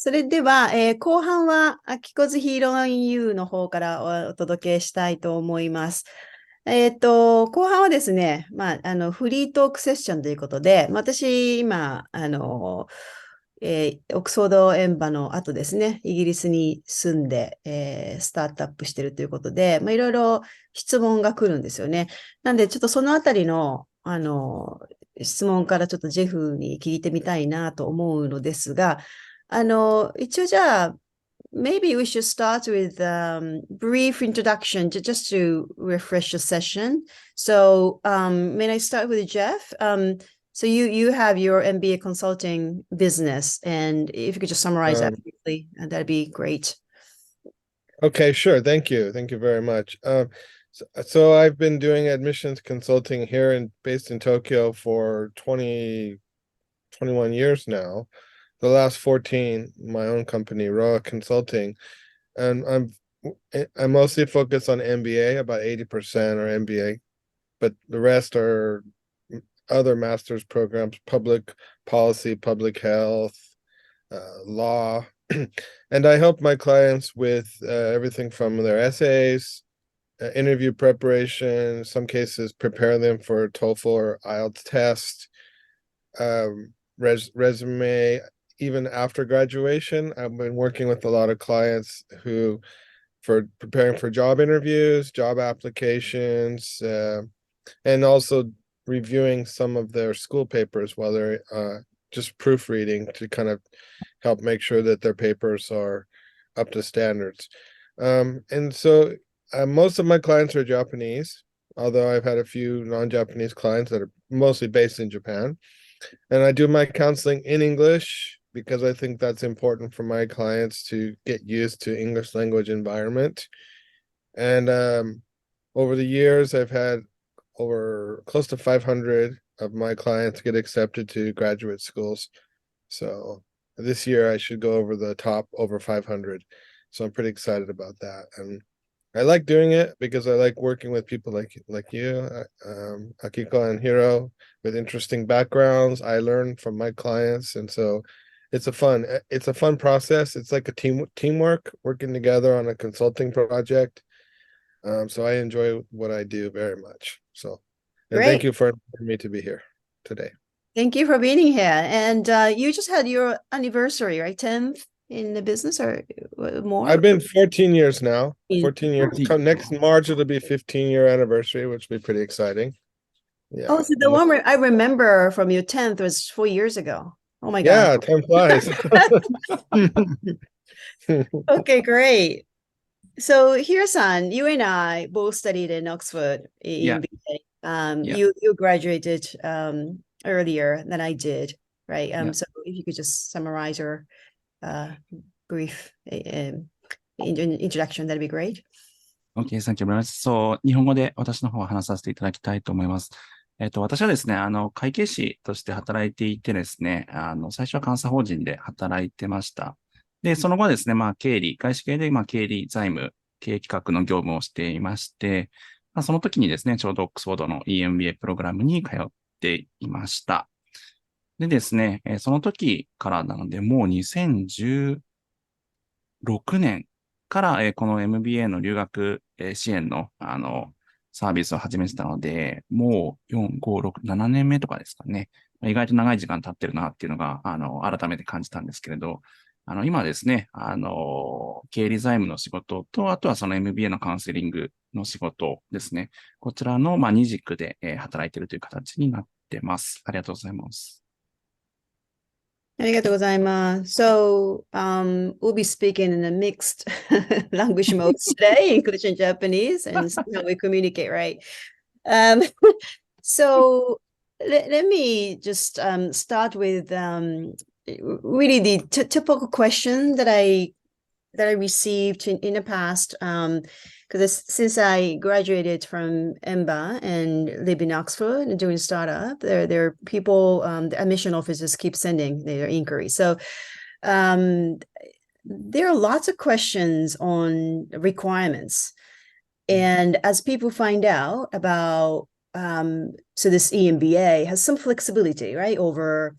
それでは、後半は、木津ヒーローインユーの方からお届けしたいと思います。後半はですね、フリートークセッションということで、私、今、オックスフォードエンバの後ですね、イギリスに住んで、スタートアップしてるということで、いろいろ質問が来るんですよね。なんで、ちょっとそのあたりの、質問からちょっとジェフに聞いてみたいなと思うのですが、一応じゃあ、maybe we should start with brief introduction just to refresh the session. So, may I start with Jeff? So you have your MBA consulting business, and if you could just summarize that briefly, that'd be great. Okay, sure. Thank you. Thank you very much. So I've been doing admissions consulting here based in Tokyo for 21 years now. The last 14, my own company, Roah Consulting, and I mostly focus on MBA, about 80% are MBA, but the rest are other master's programs, public policy, public health, law, and I help my clients with everything from their essays, interview preparation, in some cases prepare them for TOEFL or IELTS test, resume. Even after graduation, I've been working with a lot of clients who, for preparing for job interviews, job applications, and also reviewing some of their school papers while they're just proofreading to kind of help make sure that their papers are up to standards. And so most of my clients are Japanese, although I've had a few non-Japanese clients that are mostly based in Japan. And I do my counseling in English because I think that's important for my clients to get used to English language environment. And over the years, I've had over close to 500 of my clients get accepted to graduate schools. So this year I should go over the top over 500. So I'm pretty excited about that. And I like doing it because I like working with people like you, Akiko and Hiro, with interesting backgrounds. I learn from my clients, and so it's a fun process. It's like a teamwork, working together on a consulting project. So I enjoy what I do very much. So, and Great. thank you for inviting me to be here today. Thank you for being here. And you just had your anniversary, right? 10th in the business or more? I've been 14 years now. In- 14 years. Next March, it'll be 15-year anniversary, which will be pretty exciting. Yeah. Oh, so the one I remember from your 10th was 4 years ago. Oh my God. Yeah, time flies. Okay, great. So Hiro-san, you and I both studied in Oxford in MBA. You graduated earlier than I did, right? So if you could just summarize your brief introduction, that'd be great. Okay, thank you very much. そう、日本語で私の方は話させていただきたいと思います。私はですね、会計士として働いていてですね、最初は監査法人で働いてました。で、その後はですね、経理、外資系で、経理、財務、経営企画の業務をしていまして、その時にですね、ちょうどオックスフォードの EMBA プログラムに通っていました。でですね、その時からなので、もう2016年から、この MBA の留学、支援の、サービスを始めてたので、もう4、5、6、7年目とかですかね。意外と長い時間経ってるなっていうのが、改めて感じたんですけれど、今ですね、経理財務の仕事と、あとはその MBA のカウンセリングの仕事ですね。こちらの、二軸で、働いているという形になってます。ありがとうございます。ありがとうございます。So, we'll be speaking in a mixed language mode today, English and Japanese, and see how we communicate, right? So, let me just start with really the typical question that I received in the past, because since I graduated from Emba and live in Oxford and doing startup, there are people, the admission officers keep sending their inquiries. So there are lots of questions on requirements. And as people find out about, so this EMBA has some flexibility, right, over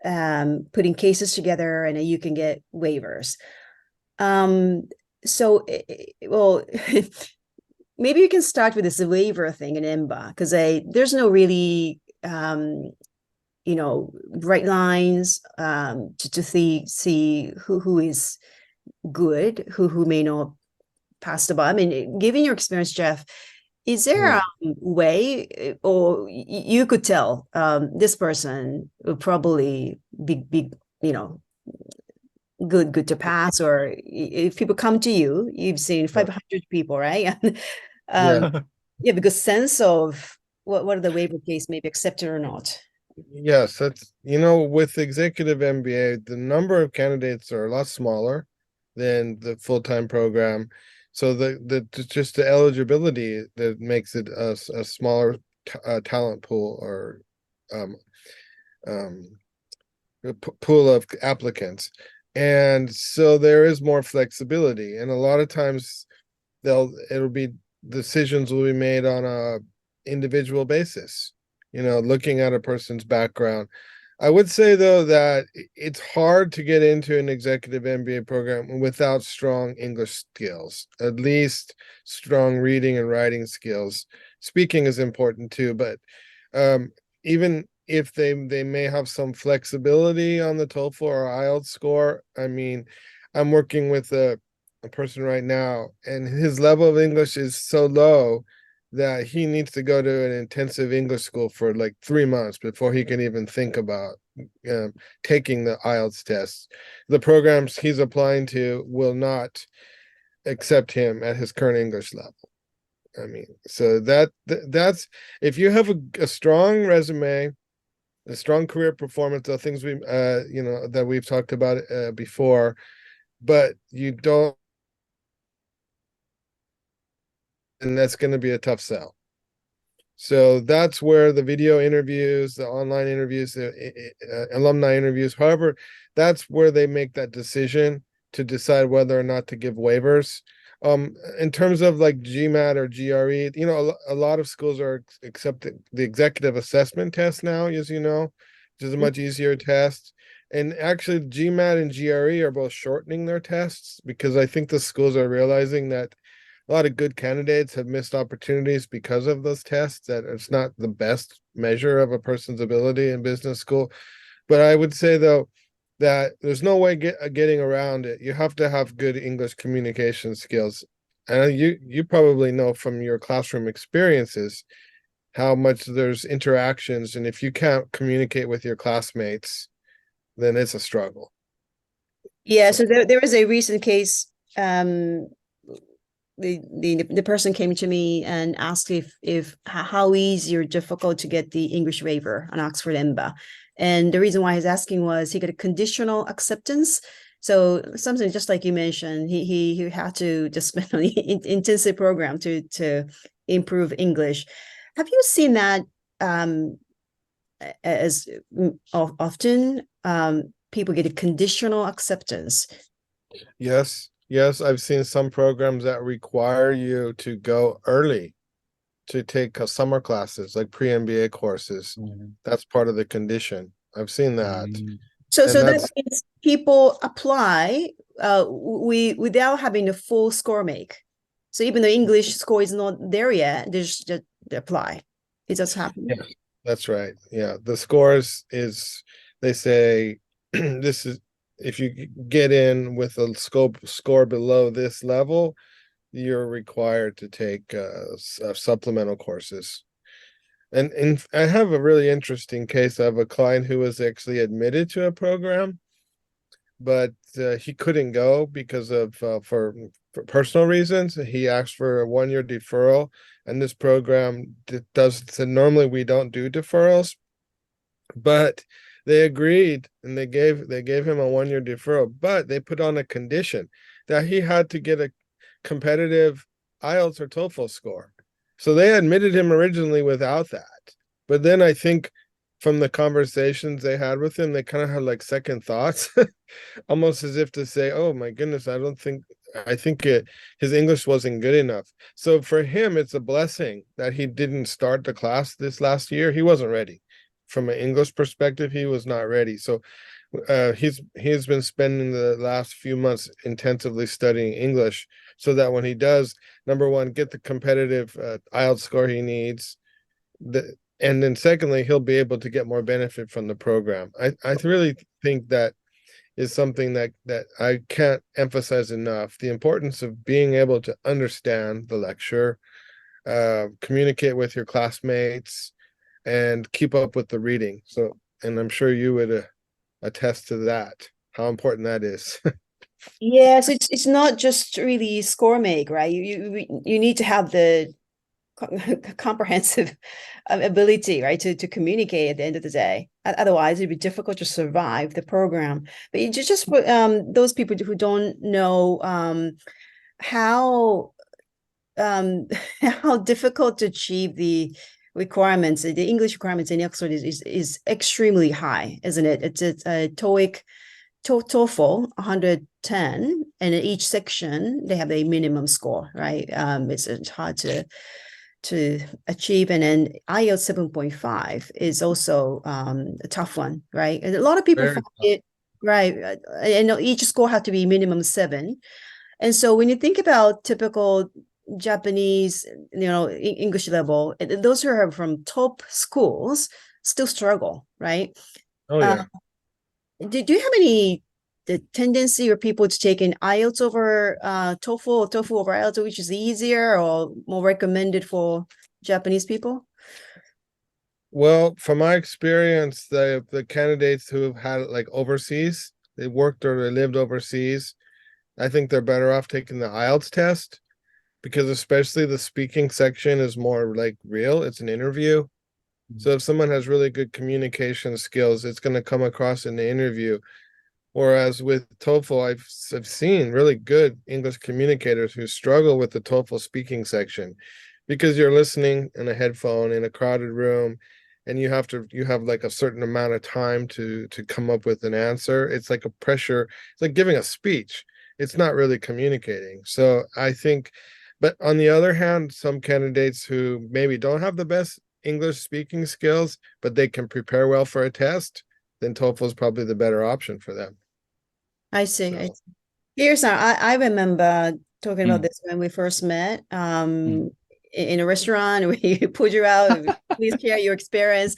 putting cases together, and you can get waivers. So, well, maybe you can start with this waiver thing in Emba, because there's no really, bright lines to see who is good, who may not pass the bar. I mean, given your experience, Jeff, is there a way, or you could tell this person will probably be good to pass, or if people come to you, you've seen 500 people, right? And you have a good sense of what are the waiver case may be accepted or not. Yes, that's, with executive MBA, the number of candidates are a lot smaller than the full-time program. So just the eligibility that makes it a smaller talent pool, or pool of applicants. And so there is more flexibility, and a lot of times decisions will be made on a individual basis, looking at a person's background. I would say, though, that it's hard to get into an executive MBA program without strong English skills, at least strong reading and writing skills. Speaking is important too, but even if they may have some flexibility on the TOEFL or IELTS score. I mean, I'm working with a person right now, and his level of English is so low that he needs to go to an intensive English school for like 3 months before he can even think about taking the IELTS test. The programs he's applying to will not accept him at his current English level. I mean, so that's if you have a strong resume, a strong career performance, the things that we've talked about before, but you don't, and that's going to be a tough sell. So that's where the video interviews, the online interviews, the alumni interviews, however, that's where they make that decision to decide whether or not to give waivers. In terms of like GMAT or GRE, a lot of schools are accepting the executive assessment test now, as you know, which is a much easier test. And actually, GMAT and GRE are both shortening their tests, because I think the schools are realizing that a lot of good candidates have missed opportunities because of those tests, that it's not the best measure of a person's ability in business school. But I would say, though, that there's no way getting around it. You have to have good English communication skills. And you probably know from your classroom experiences how much there's interactions. And if you can't communicate with your classmates, then it's a struggle. Yeah, so there was a recent case. The person came to me and asked if how easy or difficult to get the English waiver on Oxford Emba. And the reason why he's asking was he got a conditional acceptance. So something just like you mentioned, he had to just spend an intensive program to improve English. Have you seen that as often? People get a conditional acceptance. Yes, I've seen some programs that require you to go early to take summer classes, like pre-MBA courses. That's part of the condition. I've seen that. So that means people apply without having a full score make. So even though English score is not there yet, they just apply. It just happens. Yeah, that's right. Yeah, the scores is, they say this is, if you get in with a score below this level, you're required to take supplemental courses. And I have a really interesting case. I have a client who was actually admitted to a program, but he couldn't go because of for personal reasons. He asked for a 1-year deferral, and this program so normally we don't do deferrals, but they agreed, and they gave him a 1-year deferral, but they put on a condition that he had to get a competitive IELTS or TOEFL score. So they admitted him originally without that. But then I think from the conversations they had with him, they kind of had like second thoughts, almost as if to say, oh my goodness, I think his English wasn't good enough. So for him, it's a blessing that he didn't start the class this last year. He wasn't ready. from an English perspective, he was not ready. So he's been spending the last few months intensively studying English so that when he does, number one, get the competitive IELTS score he needs, and then secondly, he'll be able to get more benefit from the program. I really think that is something that I can't emphasize enough. The importance of being able to understand the lecture, communicate with your classmates, and keep up with the reading. So, and I'm sure you would attest to that, how important that is. Yes, it's not just really score make, right? You need to have the comprehensive ability, right, to communicate at the end of the day. Otherwise, it'd be difficult to survive the program. But you just for those people who don't know how difficult to achieve the requirements, the English requirements in Oxford is extremely high, isn't it? It's a TOEIC, TOEFL 110, and in each section they have a minimum score, right? It's hard to achieve, and then IELTS 7.5 is also a tough one, right? And a lot of people find it, right? And each score has to be minimum 7. And so when you think about typical Japanese, English level, those who are from top schools still struggle, right? Oh yeah. Do you have the tendency or people to take an IELTS over TOEFL or TOEFL over IELTS, which is easier or more recommended for Japanese people? Well, from my experience, the candidates who have had it like overseas, they worked or they lived overseas, I think they're better off taking the IELTS test, because especially the speaking section is more like real. It's an interview. So if someone has really good communication skills, it's going to come across in the interview. Whereas with TOEFL, I've seen really good English communicators who struggle with the TOEFL speaking section, because you're listening in a headphone in a crowded room, and you have like a certain amount of time to come up with an answer. It's like a pressure. It's like giving a speech. It's not really communicating. So I think, but on the other hand, some candidates who maybe don't have the best English speaking skills, but they can prepare well for a test, then TOEFL is probably the better option for them. I see. Here's I remember talking about this when we first met in a restaurant where you pulled you out. Please share your experience.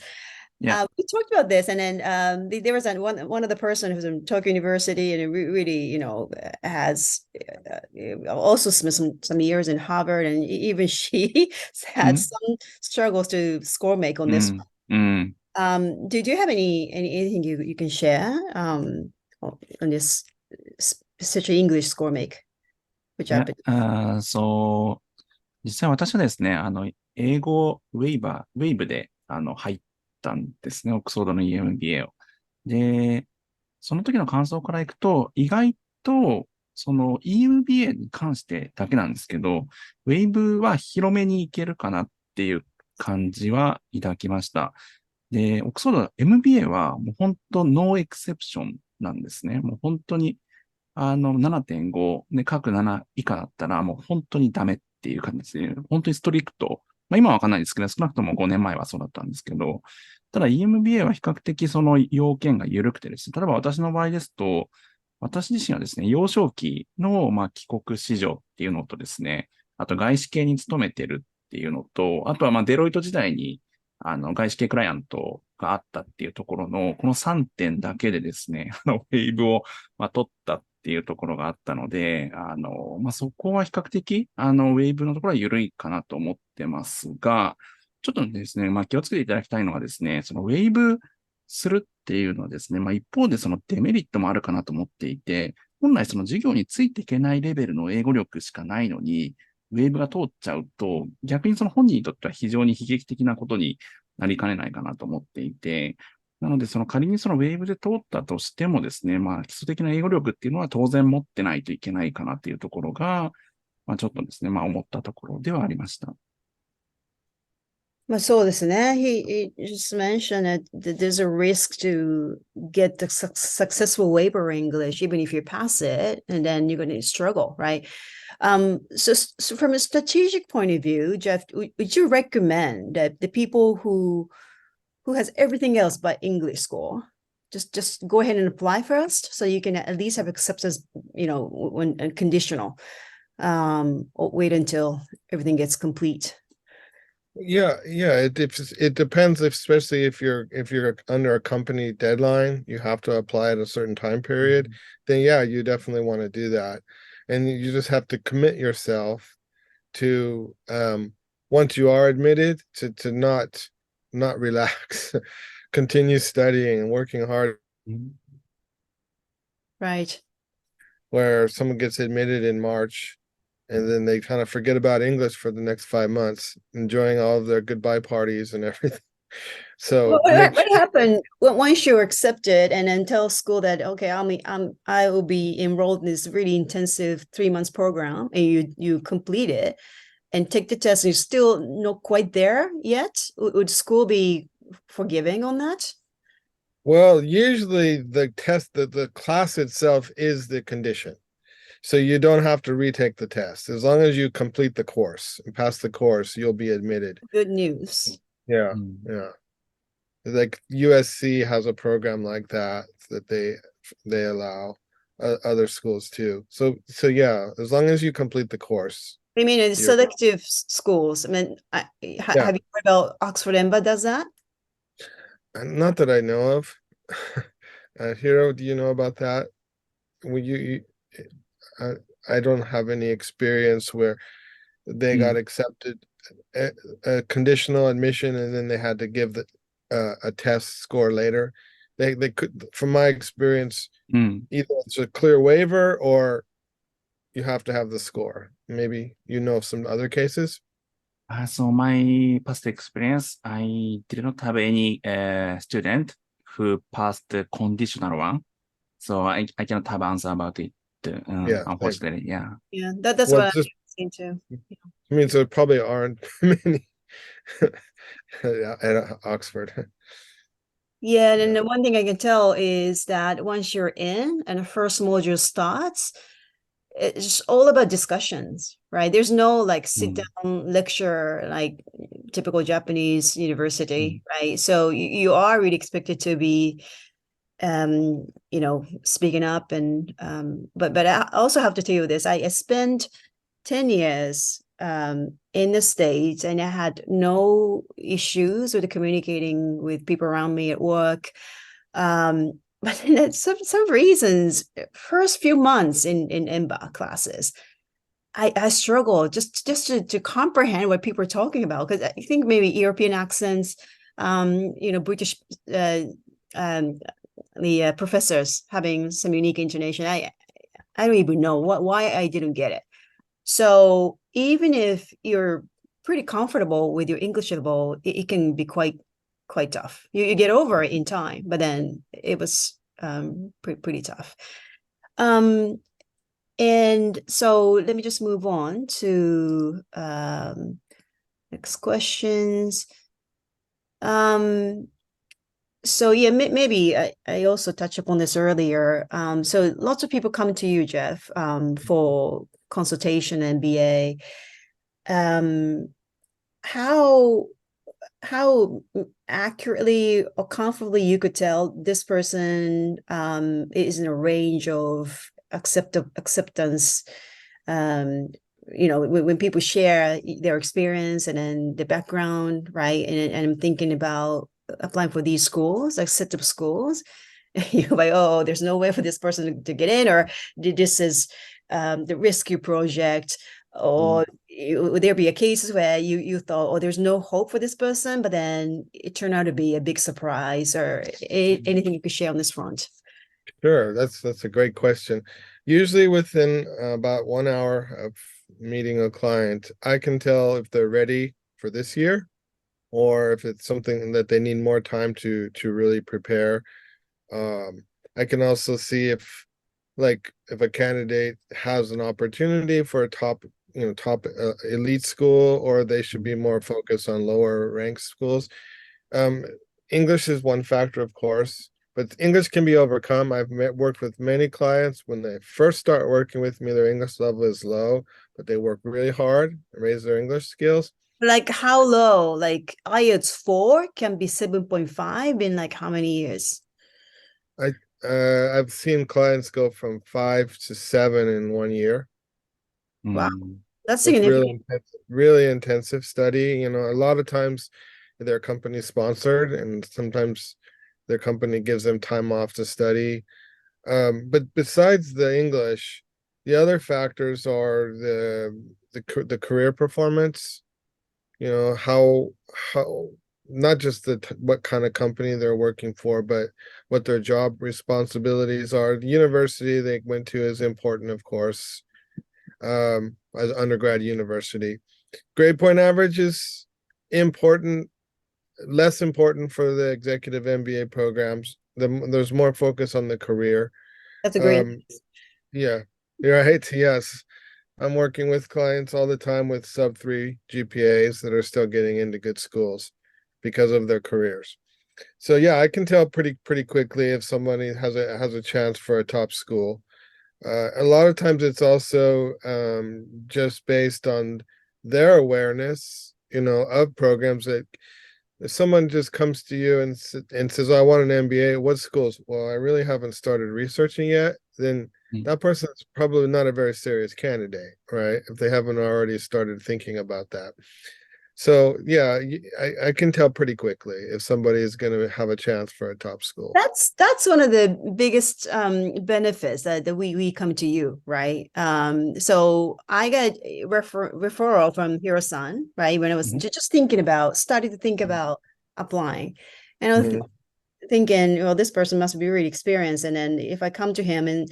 Yeah. We talked about this, and then there was one of the person who's in Tokyo University, and really, has also spent some years in Harvard, and even she had some struggles to score make on this one. Do you have anything you can share on this such an English score make?そう、実際私はですね、英語ウェイブで入ったんですね、オックスフォードの EMBA を。で、その時の感想からいくと、意外とその EMBA に関してだけなんですけど、ウェイブは広めにいけるかなっていう感じは抱きました。で、オックスフォードの MBA はもう本当ノーエクセプションなんですね。もう本当に7.5 で各7以下だったらもう本当にダメっていう感じですね。本当にストリクト。今はわかんないですけど、少なくとも5年前はそうだったんですけど、ただ EMBA は比較的その要件が緩くてですね、例えば私の場合ですと、私自身はですね、幼少期の帰国子女っていうのとですね、あと外資系に勤めてるっていうのと、あとはデロイト時代に外資系クライアントがあったっていうところの、この3点だけでですね、ウェーブを取ったっていうところがあったので、そこは比較的、ウェーブのところは緩いかなと思ってますが、ちょっとですね、気をつけていただきたいのはですね、そのウェーブするっていうのはですね、一方でそのデメリットもあるかなと思っていて、本来その授業についていけないレベルの英語力しかないのに、ウェーブが通っちゃうと、逆にその本人にとっては非常に悲劇的なことになりかねないかなと思っていて、なので仮にそのウェーブで通ったとしてもですね、基礎的な英語力っていうのは当然持ってないといけないかなっていうところが、ちょっとですね、思ったところではありました。そうですね。He just mentioned that there's a risk to get the successful waiver English, even if you pass it, and then you're going to struggle, right? So from a strategic point of view, Jeff, would you recommend that the people who who has everything else but English score, just go ahead and apply first, so you can at least have acceptance, when conditional. Or wait until everything gets complete. Yeah, it depends, especially if you're under a company deadline, you have to apply at a certain time period, then yeah, you definitely want to do that. And you just have to commit yourself to once you are admitted to not relax, continue studying and working hard. Right. Where someone gets admitted in March and then they kind of forget about English for the next 5 months, enjoying all of their goodbye parties and everything. So what happened once you're accepted and then tell school that, okay, I will be enrolled in this really intensive 3 months program, and you complete it and take the test and you're still not quite there yet? Would school be forgiving on that? Well, usually the test, the class itself is the condition. So you don't have to retake the test. As long as you complete the course and pass the course, you'll be admitted. Good news. Yeah. Like USC has a program like that they allow other schools too. So yeah, as long as you complete the course. I mean, in selective schools. I mean, have you heard about Oxford Emba does that? Not that I know of. Hiro, do you know about that? I don't have any experience where they got accepted a conditional admission and then they had to give a test score later. They could, from my experience, either it's a clear waiver or you have to have the score. Maybe you know some other cases. So my past experience, I did not have any student who passed the conditional one. So I cannot have answer about it. Unfortunately, yeah. That's what I'm saying too. I mean, so there probably aren't many at Oxford. Yeah, and the one thing I can tell is that once you're in and the first module starts, it's all about discussions, right? There's no like sit down lecture like typical Japanese university, right? So you are really expected to be speaking up and but I also have to tell you this. I spent 10 years in the States and I had no issues with communicating with people around me at work. But then some reasons, first few months in Emba classes, I struggle just to comprehend what people are talking about, because I think maybe European accents, British the professors having some unique intonation. I don't even know why I didn't get it. So even if you're pretty comfortable with your English level, it can be quite tough. You get over it in time, but then it was pretty tough. And so let me just move on to next questions. So yeah, maybe I also touched upon this earlier. So lots of people come to you, Jeff, for consultation and MBA. How accurately or comfortably you could tell this person is in a range of acceptance, when people share their experience and then the background, right? And I'm thinking about applying for these schools, like set of schools. You're like, oh, there's no way for this person to get in, or this is the rescue project, or would there be a case where you thought, oh, there's no hope for this person, but then it turned out to be a big surprise, or anything you could share on this front? Sure, that's a great question. Usually within about 1 hour of meeting a client, I can tell if they're ready for this year or if it's something that they need more time to really prepare. I can also see if a candidate has an opportunity for a top elite school, or they should be more focused on lower ranked schools. English is one factor, of course, but English can be overcome. I've worked with many clients when they first start working with me, their English level is low, but they work really hard and raise their English skills. Like how low? Like IELTS 4 can be 7.5 in like how many years? I've seen clients go from 5 to 7 in 1 year. Wow. Mm. That's It's significant. really intensive study. You know, a lot of times they're company sponsored, and sometimes their company gives them time off to study. But besides the English, the other factors are the career performance. You know, how not just what kind of company they're working for, but what their job responsibilities are. The university they went to is important, of course. As undergrad university, grade point average is important, less important for the executive MBA programs. There's more focus on the career. That's a great. Yeah, you're right. Yes, I'm working with clients all the time with sub 3 GPAs that are still getting into good schools because of their careers. So yeah, I can tell pretty quickly if somebody has a chance for a top school. A lot of times it's also just based on their awareness, you know, of programs. That if someone just comes to you and says, "I want an MBA," what schools? Well, I really haven't started researching yet. Then that person's probably not a very serious candidate, right? If they haven't already started thinking about that. So yeah, I can tell pretty quickly if somebody is going to have a chance for a top school. That's one of the biggest benefits that we come to you, right? So I got referral from Hiro-san, right? When I was just starting to think about applying, and I was thinking, well, this person must be really experienced. And then if I come to him and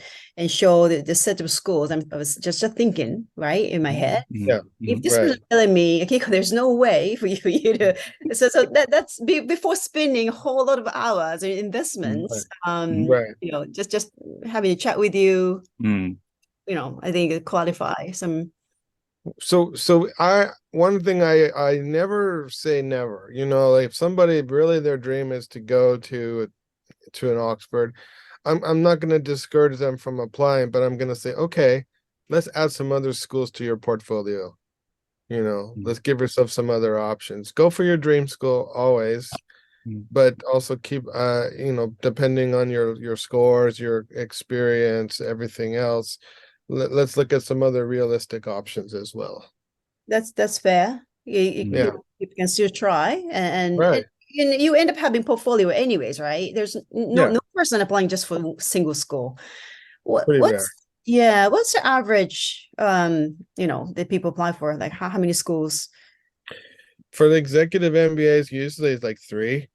show the set of schools, I was just thinking, right, in my head. Yeah. If this was telling me, okay, there's no way for you to, so that's before spending a whole lot of hours and investments, you know, just having a chat with you, you know, I think it qualify some. So one thing I never say never, you know, like if somebody really their dream is to go to an Oxford, I'm not going to discourage them from applying, but I'm going to say, okay, let's add some other schools to your portfolio. You know, let's give yourself some other options. Go for your dream school always, but also keep you know, depending on your scores, your experience, everything else, let's look at some other realistic options as well. That's fair. You can still try, and you end up having portfolio anyways, right? There's no person applying just for single school. What's the average you know, that people apply for? Like how many schools? For the executive MBAs, usually it's like 3.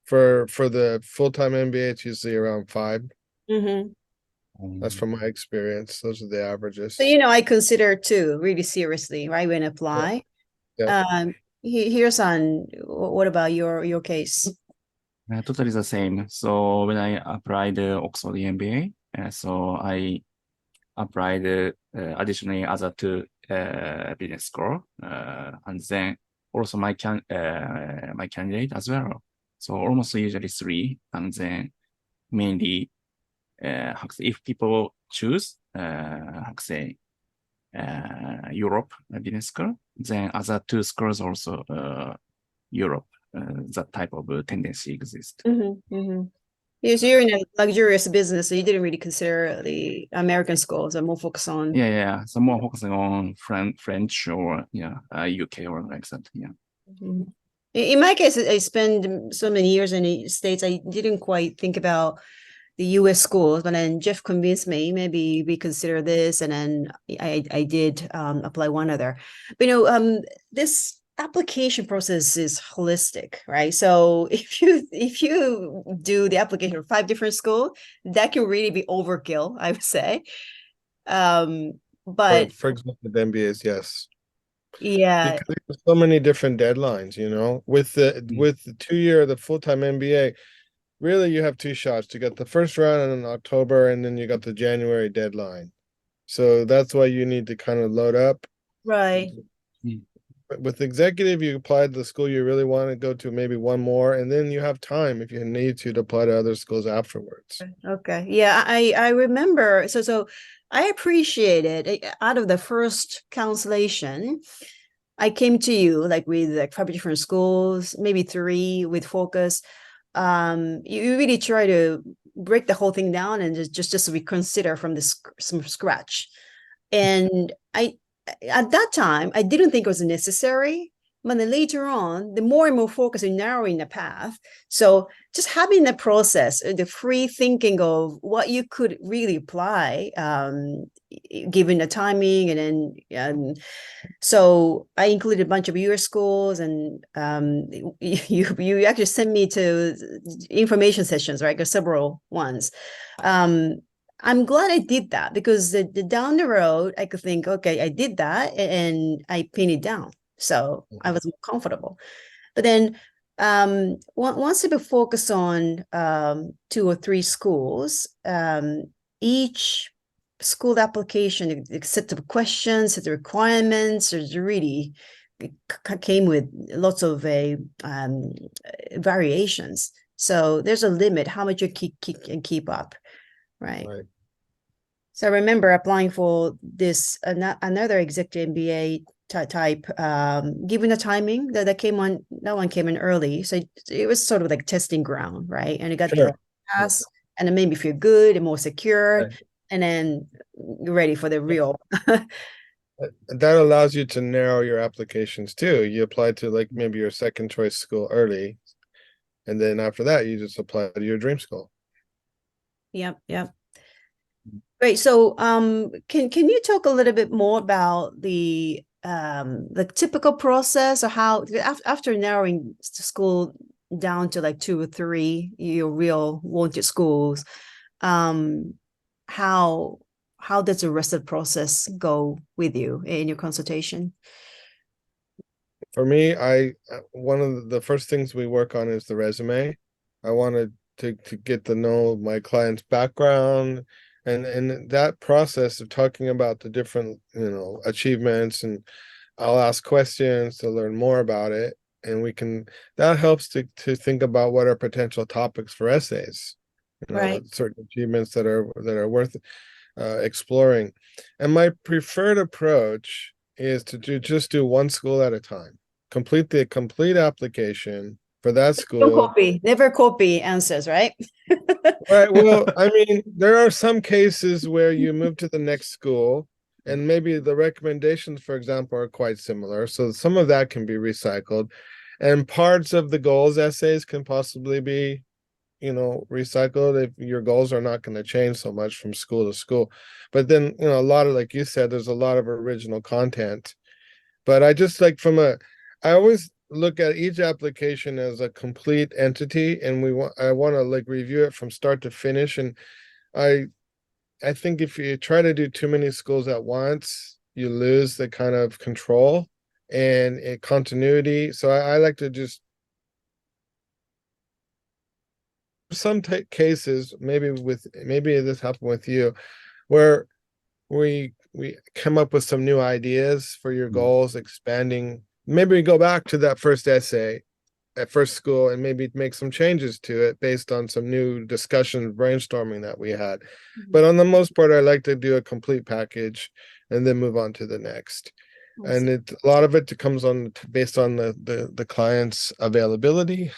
For the full-time MBA, it's usually around 5. That's from my experience. Those are the averages. So, you know, I consider too really seriously, right, when I apply. Hiro-san, what about your case? Totally the same. So when I applied Oxford MBA, so I applied additionally other 2 business school, and then also my candidate as well. So almost usually 3, and then mainly if people choose Europe business school, then other 2 schools also Europe. That type of tendency exists. Yeah, so you're in a luxurious business, so you didn't really consider the American schools, and more focus on. So more focusing on French or UK or like that. In my case, I spent so many years in the States, I didn't quite think about the US schools, but then Jeff convinced me, maybe we consider this, and then I did apply one other. But you know, this application process is holistic, right? So if you do the application for 5 different schools, that can really be overkill, I would say. But for example, the MBAs, yes. Yeah, because there's so many different deadlines, you know, with the 2-year, the full-time MBA, really you have 2 shots. You got the first round in October, and then you got the January deadline. So that's why you need to kind of load up. Right. With executive, you apply to the school you really want to go to, maybe one more, and then you have time if you need to apply to other schools afterwards. Okay. Yeah, I remember. So I appreciated out of the first cancellation, I came to you like with like 5 different schools, maybe 3 with focus. You really try to break the whole thing down and just reconsider from scratch. And at that time, I didn't think it was necessary. But then later on, the more and more focus on narrowing the path. So just having the process, the free thinking of what you could really apply, given the timing, and then so I included a bunch of US schools, and you actually sent me to information sessions, right? There's several ones. I'm glad I did that because the down the road, I could think, okay, I did that and I pinned it down. So I was more comfortable. But then once you focus on 2 or 3 schools, each school application, a set of questions, set of requirements, is really came with lots of variations. So there's a limit how much you can keep up, right? So I remember applying for this another executive MBA type, given the timing that came on, that one came in early. So it was sort of like testing ground, right? And it got the pass, and it made me feel good and more secure, and then you're ready for the real. That allows you to narrow your applications too. You apply to like maybe your second choice school early, and then after that, you just apply to your dream school. Yep. Great. So, can you talk a little bit more about the typical process, or how after narrowing the school down to like 2 or 3 your real wanted schools, how does the rest of the process go with you in your consultation? For me, one of the first things we work on is the resume. I wanted to get to know my client's background, and that process of talking about the different achievements, and I'll ask questions to learn more about it, and that helps to think about what are potential topics for essays, right? Certain achievements that are worth exploring. And my preferred approach is to just do one school at a time, complete the complete application for that school. Never copy answers, right? Right. Well, I mean, there are some cases where you move to the next school and maybe the recommendations, for example, are quite similar. So some of that can be recycled, and parts of the goals essays can possibly be, recycled if your goals are not going to change so much from school to school. But then, a lot of, like you said, there's a lot of original content. But I just I always look at each application as a complete entity, and I want to like review it from start to finish. And I think if you try to do too many schools at once, you lose the kind of control and continuity. So I like to just, some cases, maybe this happened with you, where we come up with some new ideas for your goals, expanding. Maybe we go back to that first essay at first school and maybe make some changes to it based on some new discussion, brainstorming that we had. But on the most part, I like to do a complete package and then move on to the next. And a lot of it comes based on the client's availability,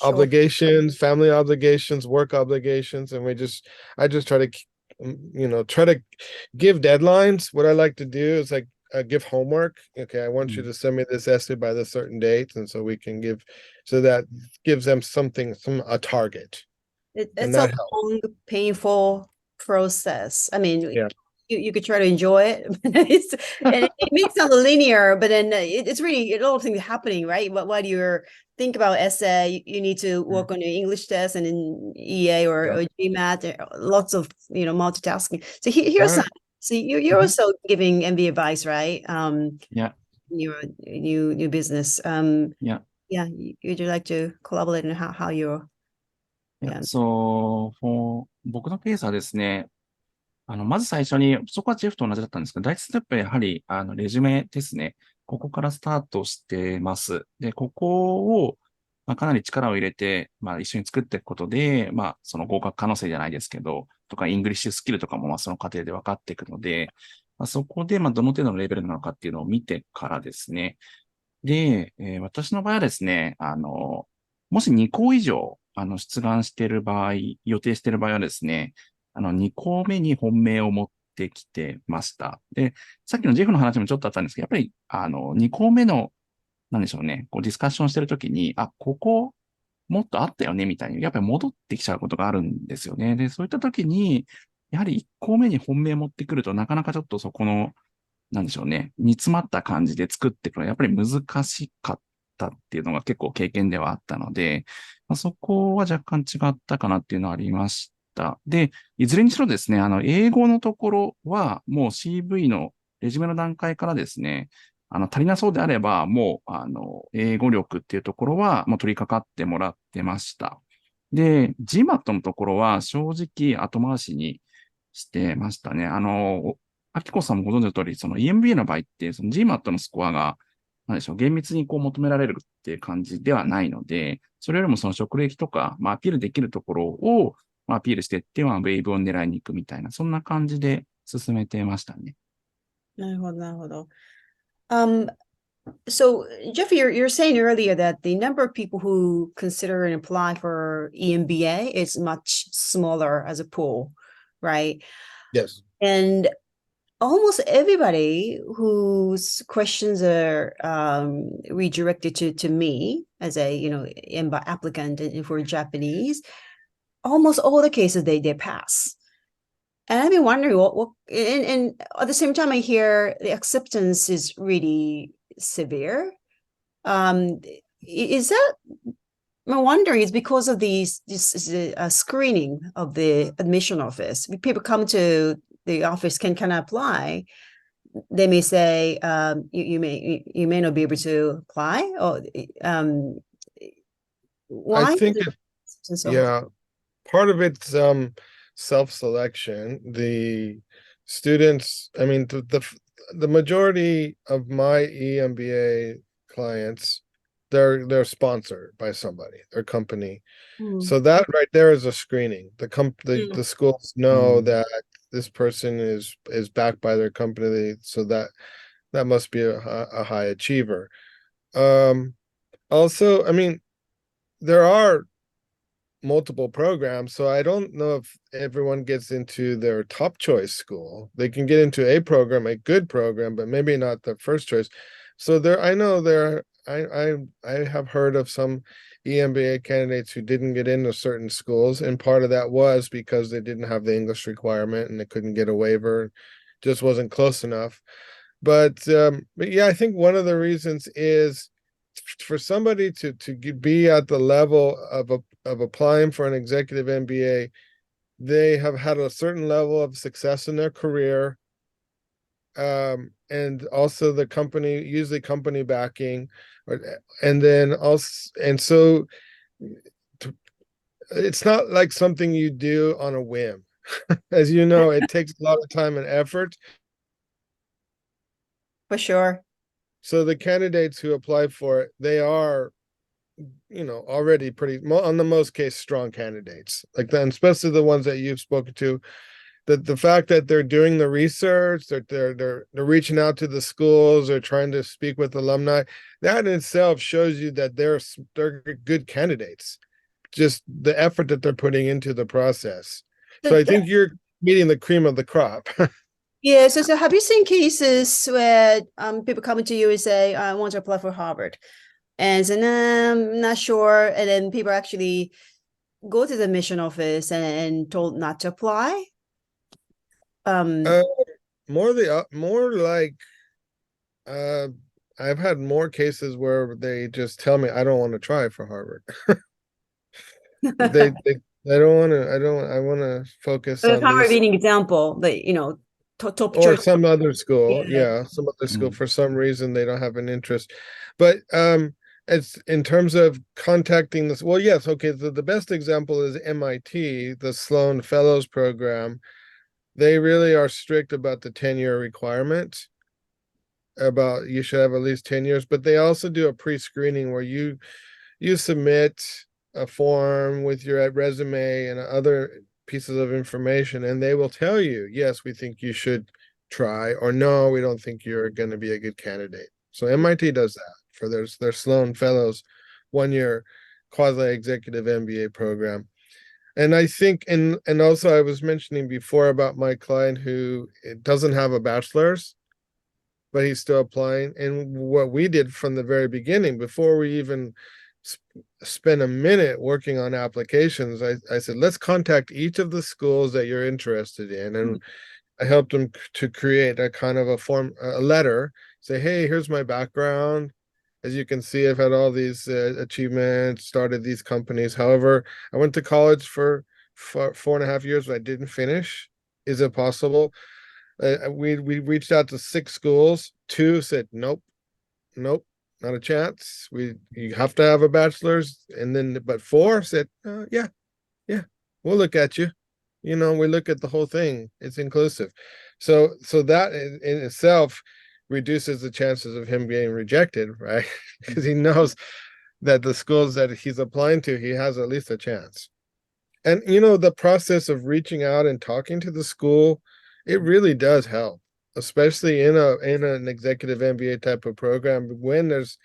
obligations, family obligations, work obligations, and I just try to give deadlines. What I like to do is give homework. Okay, I want you to send me this essay by the certain date, and so we can so that gives them a target. It's a long, painful process. I mean, you could try to enjoy it, and it makes it linear, but then it's really a lot of things happening, right? But while you're think about essay, you need to work on your English test and in EA or GMAT, lots of multitasking. So here's some. So you're also giving MBA advice, right? Your new business. Would you like to collaborate on how you're? So for 僕のケースはですね、まず最初に、そこはジェフと同じだったんですけど、第一ステップはやはり、レジュメですね。ここからスタートしてます。で、ここを、かなり力を入れて、一緒に作っていくことで、その合格可能性じゃないですけど、とか、イングリッシュスキルとかも、その過程で分かっていくので、そこで、どの程度のレベルなのかっていうのを見てからですね。で、私の場合はですね、もし2校以上、出願している場合、予定している場合はですね、2校目に本命を持ってきてました。で、さっきのジェフの話もちょっとあったんですけど、やっぱり、2校目の、なんでしょうね、こうディスカッションしてるときに、ここ、もっとあったよね、みたいに、やっぱり戻ってきちゃうことがあるんですよね。で、そういったときに、やはり1校目に本命持ってくると、なかなかちょっとそこの、なんでしょうね、煮詰まった感じで作っていくのは、やっぱり難しかったっていうのが結構経験ではあったので、そこは若干違ったかなっていうのはありました。で、いずれにしろですね、英語のところは、もう CV のレジュメの段階からですね、足りなそうであれば、もう、英語力っていうところは、もう取り掛かってもらってました。で、GMAT のところは、正直後回しにしてましたね。アキコさんもご存知の通り、その EMBA の場合って、その GMAT のスコアが、なんでしょう、厳密にこう求められるっていう感じではないので、それよりもその職歴とか、アピールできるところを、アピールしていって、ウェーブを狙いに行くみたいな、そんな感じで進めてましたね。なるほど、なるほど。So, Jeff, you're saying earlier that the number of people who consider and apply for EMBA is much smaller as a pool, right? Yes. And almost everybody whose questions are redirected to me as a Emba applicant for Japanese, almost all the cases they pass. And I've been wondering what and at the same time I hear the acceptance is really severe. Is that I'm wondering it's because of this screening of the admission office. People come to the office can apply. They may say you may not be able to apply, or why I think is it so high? yeah, part of it's self-selection. The students, I mean, the majority of my EMBA clients, they're sponsored by somebody, their company. So that right there is a screening. The schools know that this person is backed by their company, so that must be a high achiever. Also, I mean, there are multiple programs, so I don't know if everyone gets into their top choice school. They can get into a program, a good program, but maybe not the first choice. So I have heard of some EMBA candidates who didn't get into certain schools, and part of that was because they didn't have the English requirement and they couldn't get a waiver, just wasn't close enough. But yeah, I think one of the reasons is for somebody to be at the level of applying for an executive MBA, they have had a certain level of success in their career, and also the company, usually company backing, and then also, and so it's not like something you do on a whim. As you know, it takes a lot of time and effort. For sure. So the candidates who apply for it, they are, already pretty, on the most case, strong candidates. Like that, especially the ones that you've spoken to. The fact that they're doing the research, that they're reaching out to the schools, they're trying to speak with alumni, that in itself shows you that they're good candidates. Just the effort that they're putting into the process. So I think you're meeting the cream of the crop. Yeah, so have you seen cases where people come to you and say, I want to apply for Harvard? And say, nah, I'm not sure. And then people actually go to the admission office and told not to apply? More like I've had more cases where they just tell me I don't want to try for Harvard. they don't want to. I want to focus on Harvard this being an example, but top or choice. some other school. Yeah. Some other school. For some reason they don't have an interest. But it's in terms of contacting this. Well, yes, okay. The best example is MIT, the Sloan Fellows Program. They really are strict about the 10-year requirement. About you should have at least 10 years, but they also do a pre-screening where you submit a form with your resume and other pieces of information, and they will tell you, yes, we think you should try, or no, we don't think you're going to be a good candidate. So MIT does that for their Sloan Fellows 1-year quasi-executive MBA program. And I think, and also I was mentioning before about my client who doesn't have a bachelor's, but he's still applying. And what we did from the very beginning, before we even spend a minute working on applications, I said, let's contact each of the schools that you're interested in. And I helped him to create a kind of a letter, say, hey, here's my background. As you can see, I've had all these achievements, started these companies. However, I went to college for 4.5 years, but I didn't finish. Is it possible? We reached out to 6 schools. 2 said, nope, not a chance. You have to have a bachelor's. And then, but 4 said, yeah, we'll look at you. We look at the whole thing. It's inclusive. So that in itself reduces the chances of him being rejected, right? Because he knows that the schools that he's applying to, he has at least a chance. And the process of reaching out and talking to the school, it really does help, especially in an executive MBA type of program when there's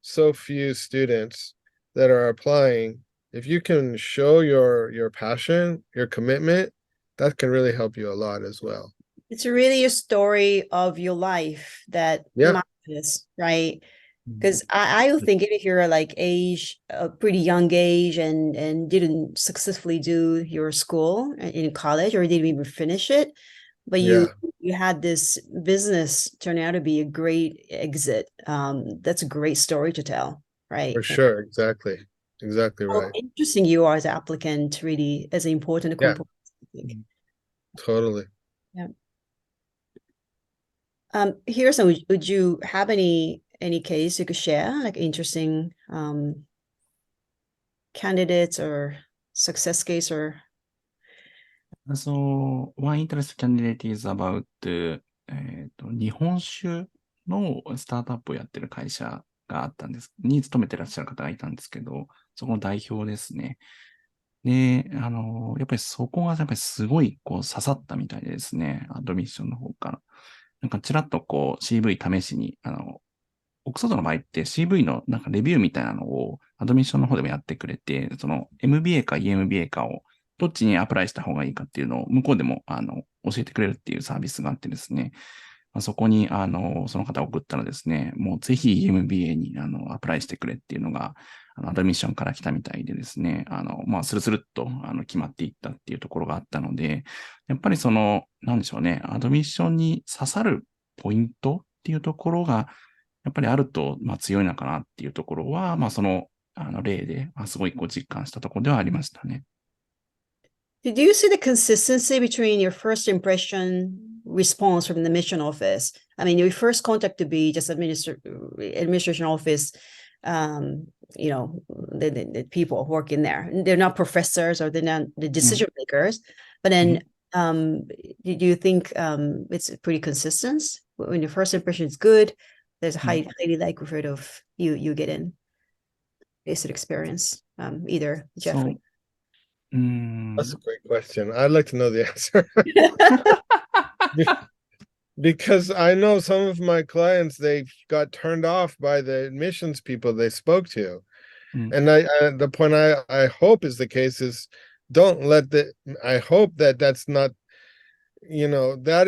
so few students that are applying. If you can show your passion, your commitment, that can really help you a lot as well. It's really a story of your life that matters, right? Because I think if you're like a pretty young age and didn't successfully do your school in college or didn't even finish it, but you had this business turn out to be a great exit. That's a great story to tell, right? For sure, exactly right. Interesting you are as an applicant, really, as an important component, I think. Totally. Yeah. Hirosan, would you have any case you could share, like interesting candidates or success case or? So, one interesting candidate is about 日本酒のスタートアップをやってる会社があったんです。に勤めてらっしゃる方がいたんですけど、そこの代表ですね。で、やっぱりそこがやっぱりすごい刺さったみたいでですね、アドミッションの方から。なんかちらっとCV 試しに、オックスフォードの場合って CV のなんかレビューみたいなのをアドミッションの方でもやってくれて、その MBA か EMBA かをどっちにアプライした方がいいかっていうのを向こうでも教えてくれるっていうサービスがあってですね、そこにその方を送ったらですね、もうぜひ EMBA にアプライしてくれっていうのがアドミッションから来たみたいでですね、スルスルっと決まっていったっていうところがあったので、やっぱりなんでしょうね、アドミッションに刺さるポイントっていうところが、やっぱりあると、強いのかなっていうところは、その例ですごい実感したところではありましたね。Did you see the consistency between your first impression response from the mission office? I mean, your first contact to be just administration office, the people working there. They're not professors or they're not the decision makers. But then, do you think it's pretty consistent? When your first impression is good, there's a highly likelihood of you get in based on experience, either Jeffrey. That's a great question. I'd like to know the answer. Because I know some of my clients, they got turned off by the admissions people they spoke to. And the point I hope is the case is I hope that's not, that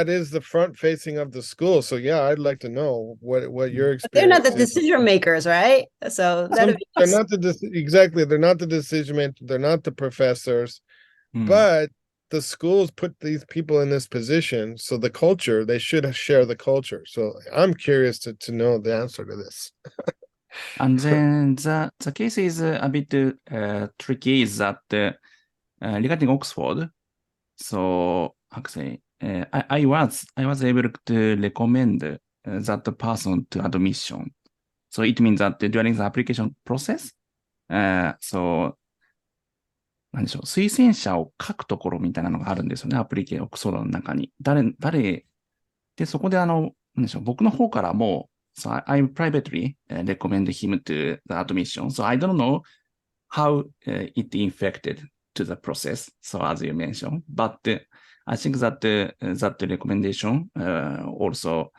is the front facing of the school. So I'd like to know what your experience. But they're not the decision makers, right? So they're not they're not the decision makers. They're not the professors, but the schools put these people in this position. So the culture, they should share the culture. So I'm curious to know the answer to this. And then the case is a bit tricky is that regarding Oxford, so actually, I was able to recommend that person to admission. So it means that during the application process, so 何でしょう、推薦者を書くところみたいなのがあるんですよね、アプリケーション、オックスフォードの中に。で、そこで何でしょう、僕の方からも、so I privately recommend him to the admission. So I don't know how it infected to the process, so as you mentioned, but I think that that recommendation also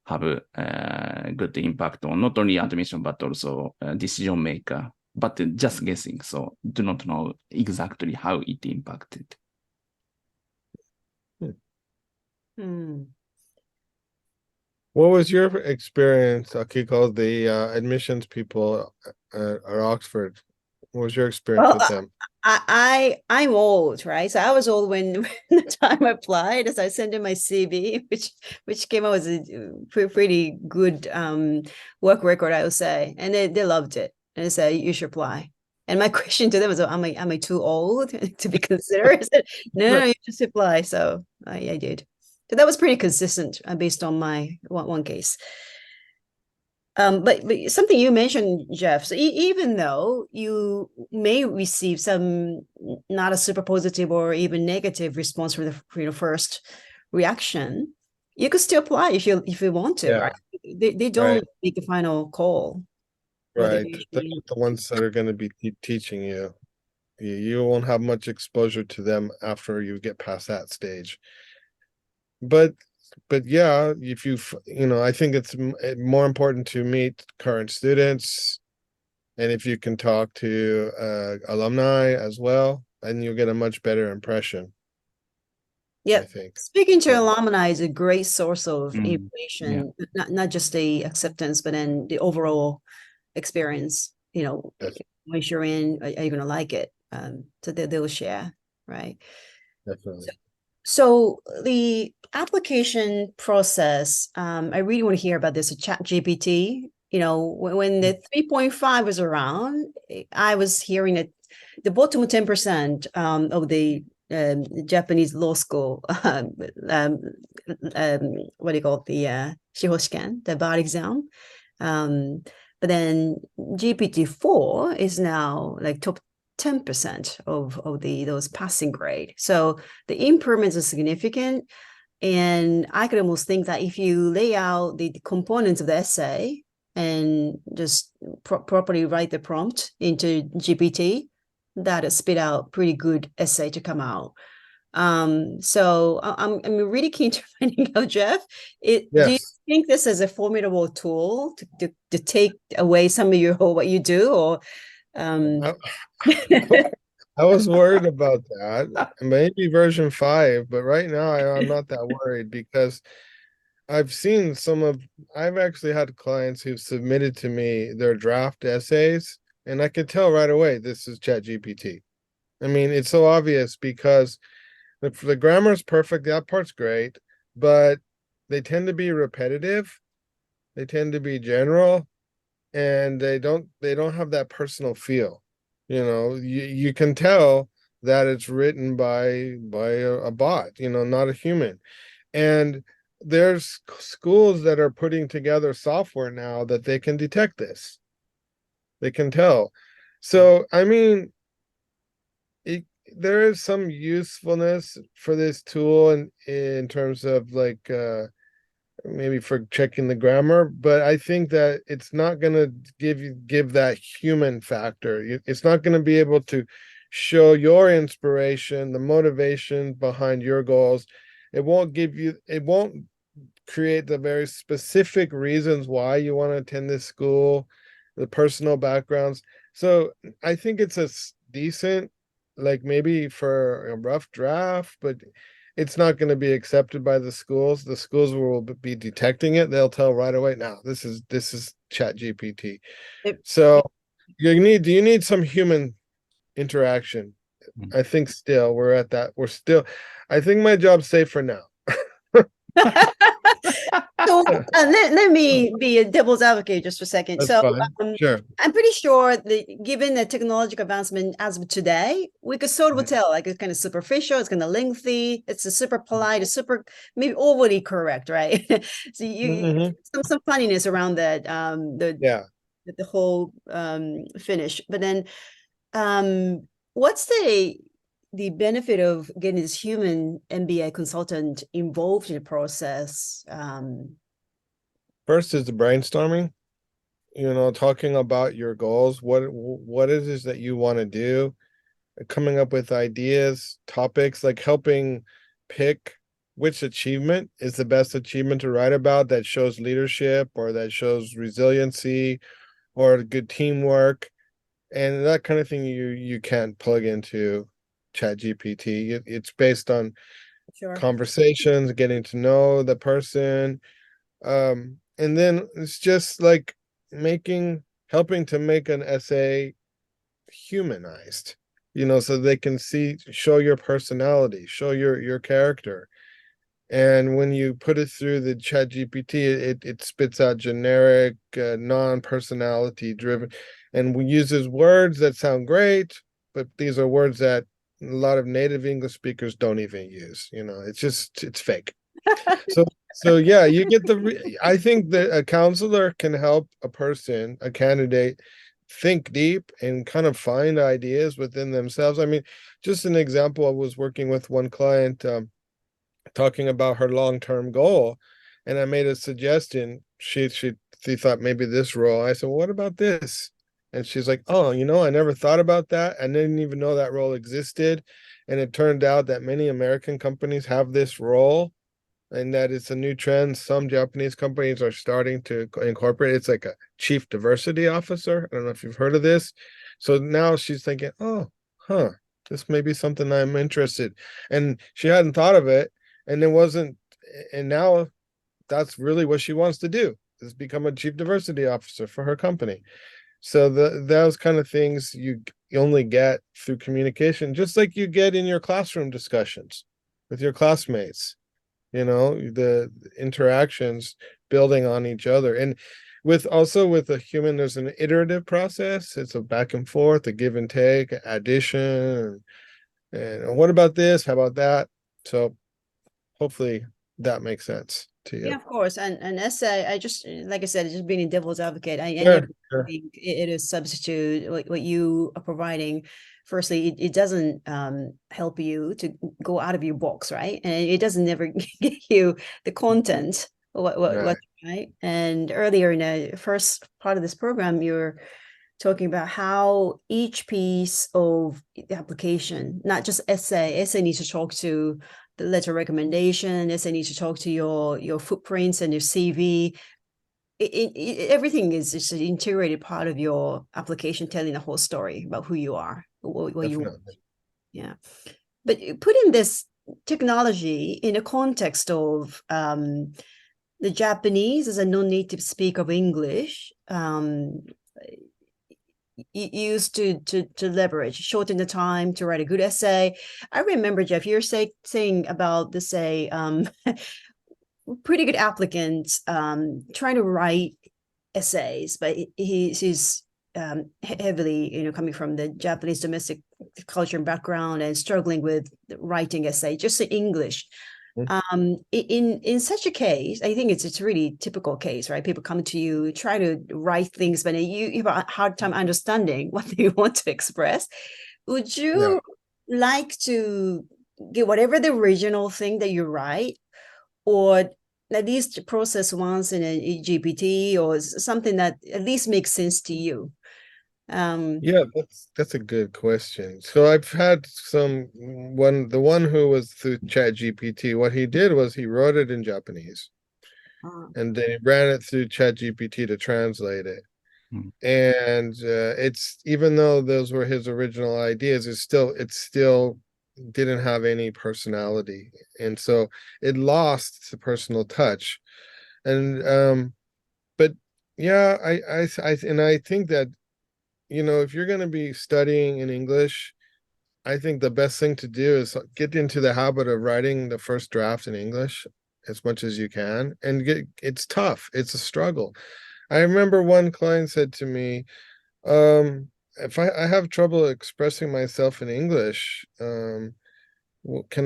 have a good impact on not only admission but also decision maker. But just guessing, so do not know exactly how it impacted. Hmm. What was your experience, Akiko, the admissions people at Oxford? What was your experience with them? I'm old, right? So I was old when the time I applied, as I sent in my CV, which came out as a pretty good work record, I would say, and they loved it, and they said you should apply. And my question to them was, am I too old to be considered? I said, no, you just apply. So I did. So that was pretty consistent based on my one case. But something you mentioned, Jeff, so even though you may receive some not a super positive or even negative response for the first reaction, you could still apply if you want to, right? They don't make a final call. Right. They're not the ones that are going to be teaching you. You won't have much exposure to them after you get past that stage. But yeah, if I think it's more important to meet current students, and if you can talk to alumni as well, then you'll get a much better impression. Yeah, I think speaking to alumni is a great source of information, not just the acceptance, but then the overall experience. Once you're in, are you going to like it? So they'll share, right? Definitely. So the application process, I really want to hear about this. ChatGPT, when the 3.5 was around, I was hearing that the bottom 10% of the Japanese law school, what do you call it, the Shihoshiken, the bar exam. But then GPT-4 is now like top 10% of those passing grade. So the improvements are significant. And I could almost think that if you lay out the components of the essay and just properly write the prompt into GPT, that'll spit out pretty good essay to come out. So I'm really keen to finding out, Jeff. Do you think this is a formidable tool to take away some of what you do, or I was worried about that. Maybe version 5, but right now I'm not that worried because I've actually had clients who've submitted to me their draft essays, and I could tell right away this is ChatGPT. I mean, it's so obvious because the grammar is perfect, that part's great, but they tend to be repetitive, they tend to be general, and they don't have that personal feel. You can tell that it's written by a bot, not a human. And there's schools that are putting together software now that they can detect this. They can tell. So, I mean, there is some usefulness for this tool in terms of like maybe for checking the grammar, but I think that it's not going to give that human factor. It's not going to be able to show your inspiration, the motivation behind your goals. It won't create the very specific reasons why you want to attend this school, the personal backgrounds. So I think it's a decent, like maybe for a rough draft, but it's not going to be accepted by the schools. The schools will be detecting it. They'll tell right away, now this is ChatGPT. So do you need some human interaction? I think still we're at that. I think my job's safe for now. So let me be a devil's advocate just for a second. That's fine. Sure. I'm pretty sure that given the technological advancement as of today, we could sort of tell, like, it's kind of superficial, it's kind of lengthy, it's a super polite, it's super maybe overly correct, right? So some funniness around that the whole finish. But then what's the benefit of getting this human MBA consultant involved in the process? First is the brainstorming, talking about your goals. What is it that you want to do? Coming up with ideas, topics, like helping pick which achievement is the best achievement to write about that shows leadership or that shows resiliency or good teamwork. And that kind of thing you can't plug into ChatGPT. It's based on Sure. conversations, getting to know the person. And then it's just like helping to make an essay humanized, so they can show your personality, show your character. And when you put it through the ChatGPT, it spits out generic, non-personality driven, and uses words that sound great, but these are words that a lot of native English speakers don't even use. It's fake. So yeah, you get I think that a counselor can help a candidate, think deep and kind of find ideas within themselves. I mean, just an example, I was working with one client, talking about her long-term goal, and I made a suggestion. She thought maybe this role. I said, well, what about this? And she's like, oh, I never thought about that. I didn't even know that role existed. And it turned out that many American companies have this role, and that it's a new trend. Some Japanese companies are starting to incorporate. It's like a chief diversity officer. I don't know if you've heard of this. So now she's thinking, this may be something I'm interested. And she hadn't thought of it. And now that's really what she wants to do, is become a chief diversity officer for her company. So those kind of things you only get through communication, just like you get in your classroom discussions with your classmates, the interactions building on each other. And with a human, there's an iterative process. It's a back and forth, a give and take, addition, and what about this? How about that? So hopefully that makes sense to you. Yeah, of course. And an essay, like I said, just being a devil's advocate, I Sure. think it is substitute what you are providing. Firstly, it doesn't help you to go out of your box, right? And it doesn't never give you the content, right? And earlier in the first part of this program, you're talking about how each piece of the application, not just essay needs to talk to the letter recommendation, essay needs to talk to your footprints and your CV. Everything is just an integrated part of your application, telling the whole story about who you are, what you want. Yeah. But putting this technology in the context of the Japanese as a non-native speaker of English, used to leverage, shorten the time to write a good essay. I remember, Jeff, you're saying about this, pretty good applicant trying to write essays, but he's heavily, coming from the Japanese domestic culture and background and struggling with writing essay, just in English. In such a case, I think it's a really typical case, right? People come to you, try to write things, but you have a hard time understanding what they want to express. Would you like to get whatever the original thing that you write, or at least process once in a GPT or something that at least makes sense to you? Yeah, that's a good question. So I've had the one who was through ChatGPT, what he did was he wrote it in Japanese, and then he ran it through ChatGPT to translate it. And it's, even though those were his original ideas, it still didn't have any personality, and so it lost the personal touch. And but yeah, I think that, if you're going to be studying in English, I think the best thing to do is get into the habit of writing the first draft in English as much as you can. And it's tough. It's a struggle. I remember one client said to me, if I have trouble expressing myself in English, can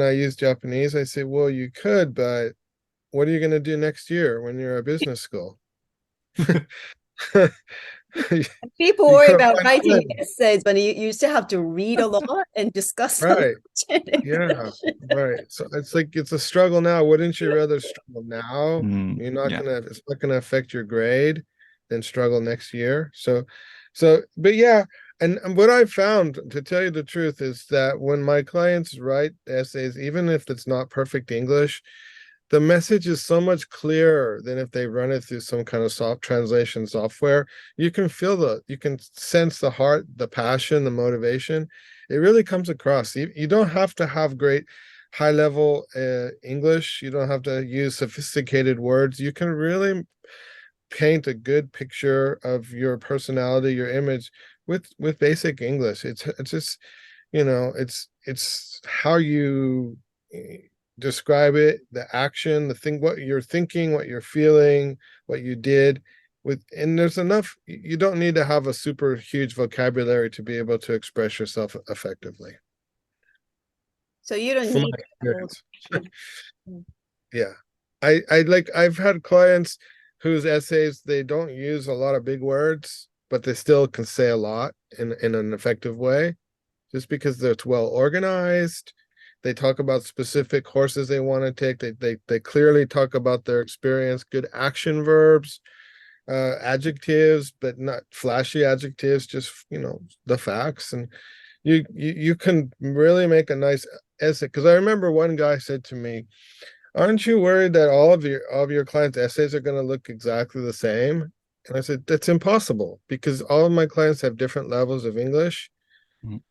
I use Japanese? I say, well, you could, but what are you going to do next year when you're at business school? People worry about writing essays, but you still have to read a lot and discuss. Right. Yeah. Right. So it's a struggle now. Wouldn't you rather struggle now? It's not gonna affect your grade, than struggle next year. But yeah, And what I found, to tell you the truth, is that when my clients write essays, even if it's not perfect English, the message is so much clearer than if they run it through some kind of soft translation software. You can you can sense the heart, the passion, the motivation. It really comes across. You don't have to have great high level English. You don't have to use sophisticated words. You can really paint a good picture of your personality, your image with basic English. It's just, it's how you describe it, the action, the thing, what you're thinking, what you're feeling, what you did and there's enough. You don't need to have a super huge vocabulary to be able to express yourself effectively. So you don't From need my experience. Yeah. I've had clients whose essays, they don't use a lot of big words, but they still can say a lot in an effective way, just because it's well organized. They talk about specific courses they want to take. They clearly talk about their experience, good action verbs, adjectives, but not flashy adjectives, just the facts. And you can really make a nice essay. Because I remember one guy said to me, "Aren't you worried that all of your clients' essays are going to look exactly the same?" And I said, "That's impossible, because all of my clients have different levels of English,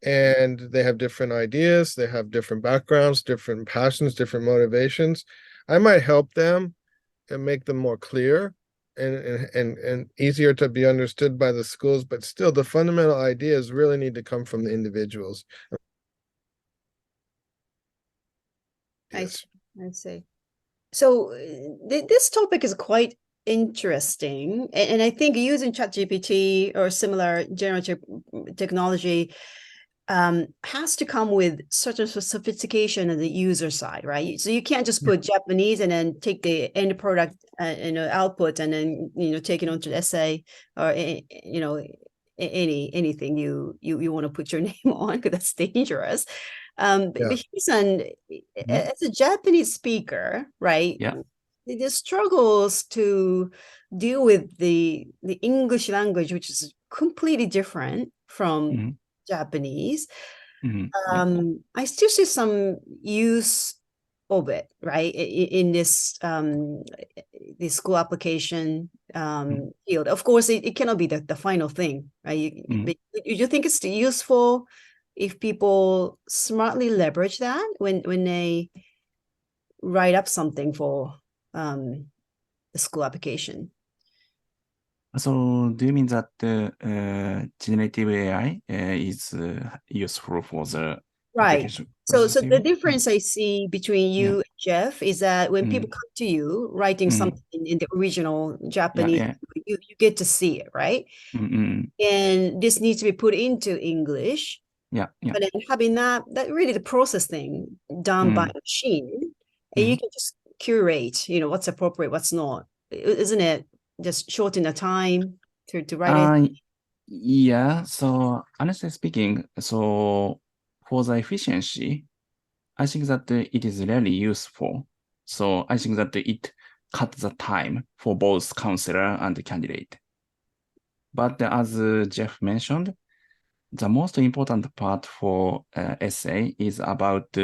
and they have different ideas, they have different backgrounds, different passions, different motivations. I might help them and make them more clear and easier to be understood by the schools, but still the fundamental ideas really need to come from the individuals." Yes. I see. So this topic is quite interesting, and I think using ChatGPT or similar generative technology has to come with certain sophistication on the user side, right? So you can't just put Japanese and then take the end product, output, and then take it onto the essay or anything you want to put your name on, because that's dangerous. But Hirosan, as a Japanese speaker, right? Yeah. The struggles to deal with the English language, which is completely different from Japanese. I still see some use of it, right, in this the school application field. Of course, it cannot be the final thing, right? But you think it's useful if people smartly leverage that when they write up something for the school application? So, do you mean that generative AI is useful for the application? So the difference I see between you and Jeff is that when people come to you writing something in the original Japanese, you get to see it, right? And this needs to be put into English. But then having that really the process thing done by machine, and you can just curate, what's appropriate, what's not. Isn't it just shorten the time to write it? Yeah. So honestly speaking, so for the efficiency, I think that it is really useful. So I think that it cuts the time for both counselor and candidate. But as Jeff mentioned, the most important part for essay is about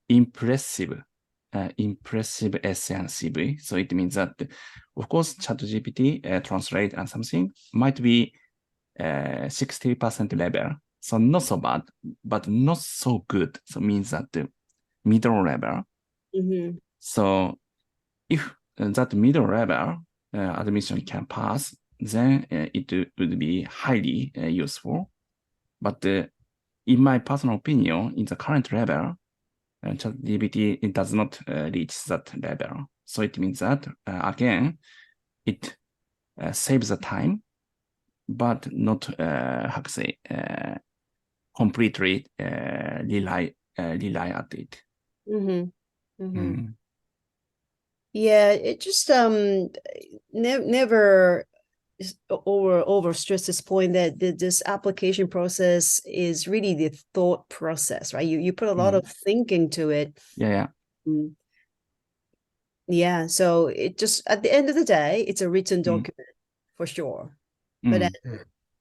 impressive essay and CV. So it means that, of course, ChatGPT translate and something might be 60% level. So not so bad, but not so good. So means that the middle level. So if that middle level admission can pass, then it would be highly useful. But in my personal opinion, in the current level, ChatGPT it does not reach that level. So it means that, again, it saves the time, but not, how to say, completely rely at it. Yeah, it just never over stress this point that this application process is really the thought process, right? You put a lot of thinking to it. Yeah, so it just, at the end of the day, it's a written document for sure. But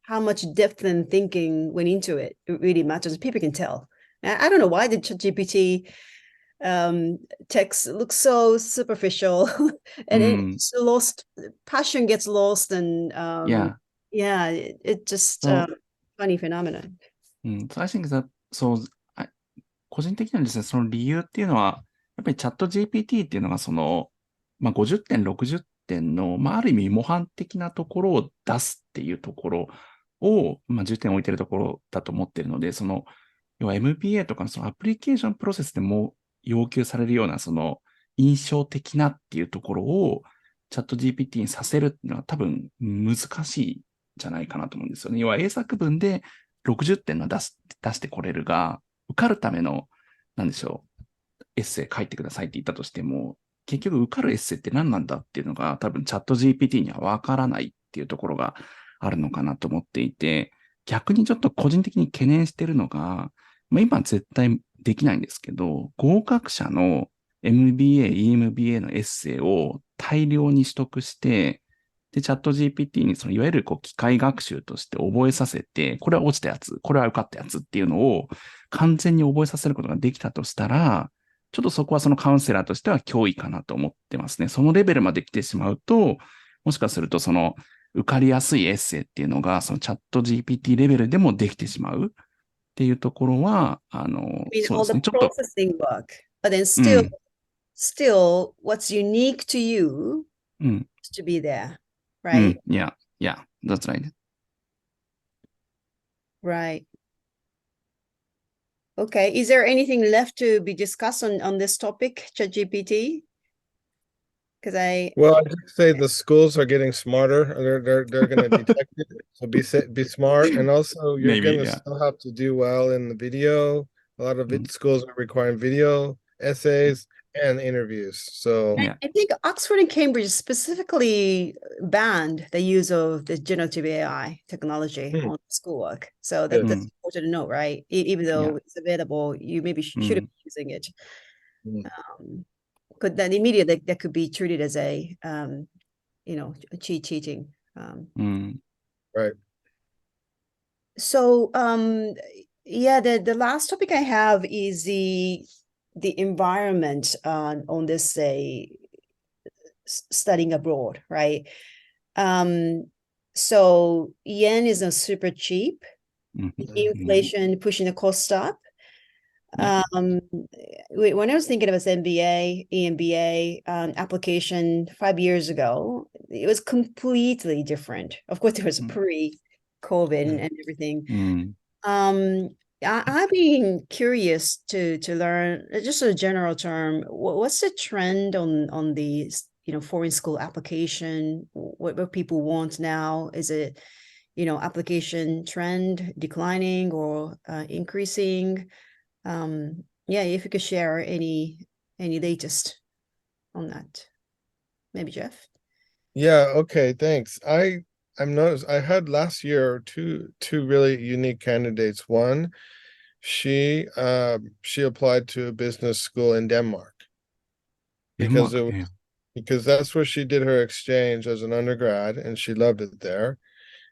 how much depth and thinking went into it. It really matters. People can tell. I don't know why the ChatGPT text looks so superficial and it's lost, passion gets lost, and it just funny phenomenon. So I think that, 個人的にはですね、その理由っていうのは、やっぱりチャット GPT っていうのが50点、60点の、ある意味模範的なところを出すっていうところを、重点を置いてるところだと思ってるので、要は MBA とかのそのアプリケーションプロセスでも要求されるような印象的なっていうところをチャット GPT にさせるっていうのは多分難しいんじゃないかなと思うんですよね。要は英作文で60点の出してこれるが、受かるための、エッセイ書いてくださいって言ったとしても、結局受かるエッセイって何なんだっていうのが多分チャット GPT にはわからないっていうところがあるのかなと思っていて、逆にちょっと個人的に懸念してるのが、今は絶対できないんですけど、合格者の MBA、EMBA のエッセイを大量に取得して、で、チャット GPT にいわゆる機械学習として覚えさせて、これは落ちたやつ、これは受かったやつっていうのを完全に覚えさせることができたとしたら、ちょっとそこはカウンセラーとしては脅威かなと思ってますね。そのレベルまで来てしまうと、もしかすると受かりやすいエッセイっていうのが、チャット GPT レベルでもできてしまうっていうところは、そうですね、ちょっと。processing work, but then still, what's unique to you is to be there, right? Yeah, that's right. Right. Okay. Is there anything left to be discussed on this topic, ChatGPT? Well, I just say the schools are getting smarter. They're going to detect it. So be smart, and also you're going to still have to do well in the video. A lot of schools are requiring video essays and interviews. So I think Oxford and Cambridge specifically banned the use of the generative AI technology on schoolwork. So that's important to know, right? Even though it's available, you maybe shouldn't be using it. Because then immediately that could be treated as a cheating. Right. So the last topic I have is the environment on this studying abroad, right? So yen is not super cheap. Inflation pushing the cost up. When I was thinking of this MBA, EMBA application 5 years ago, it was completely different. Of course, there was pre-COVID and everything. I've been curious to learn just a general term. What's the trend on the foreign school application? What people want now? Is it application trend declining or increasing? If you could share any latest on that, maybe Jeff. Yeah. Okay. Thanks. I've noticed I had last year two really unique candidates. One, she applied to a business school in Denmark because that's where she did her exchange as an undergrad, and she loved it there.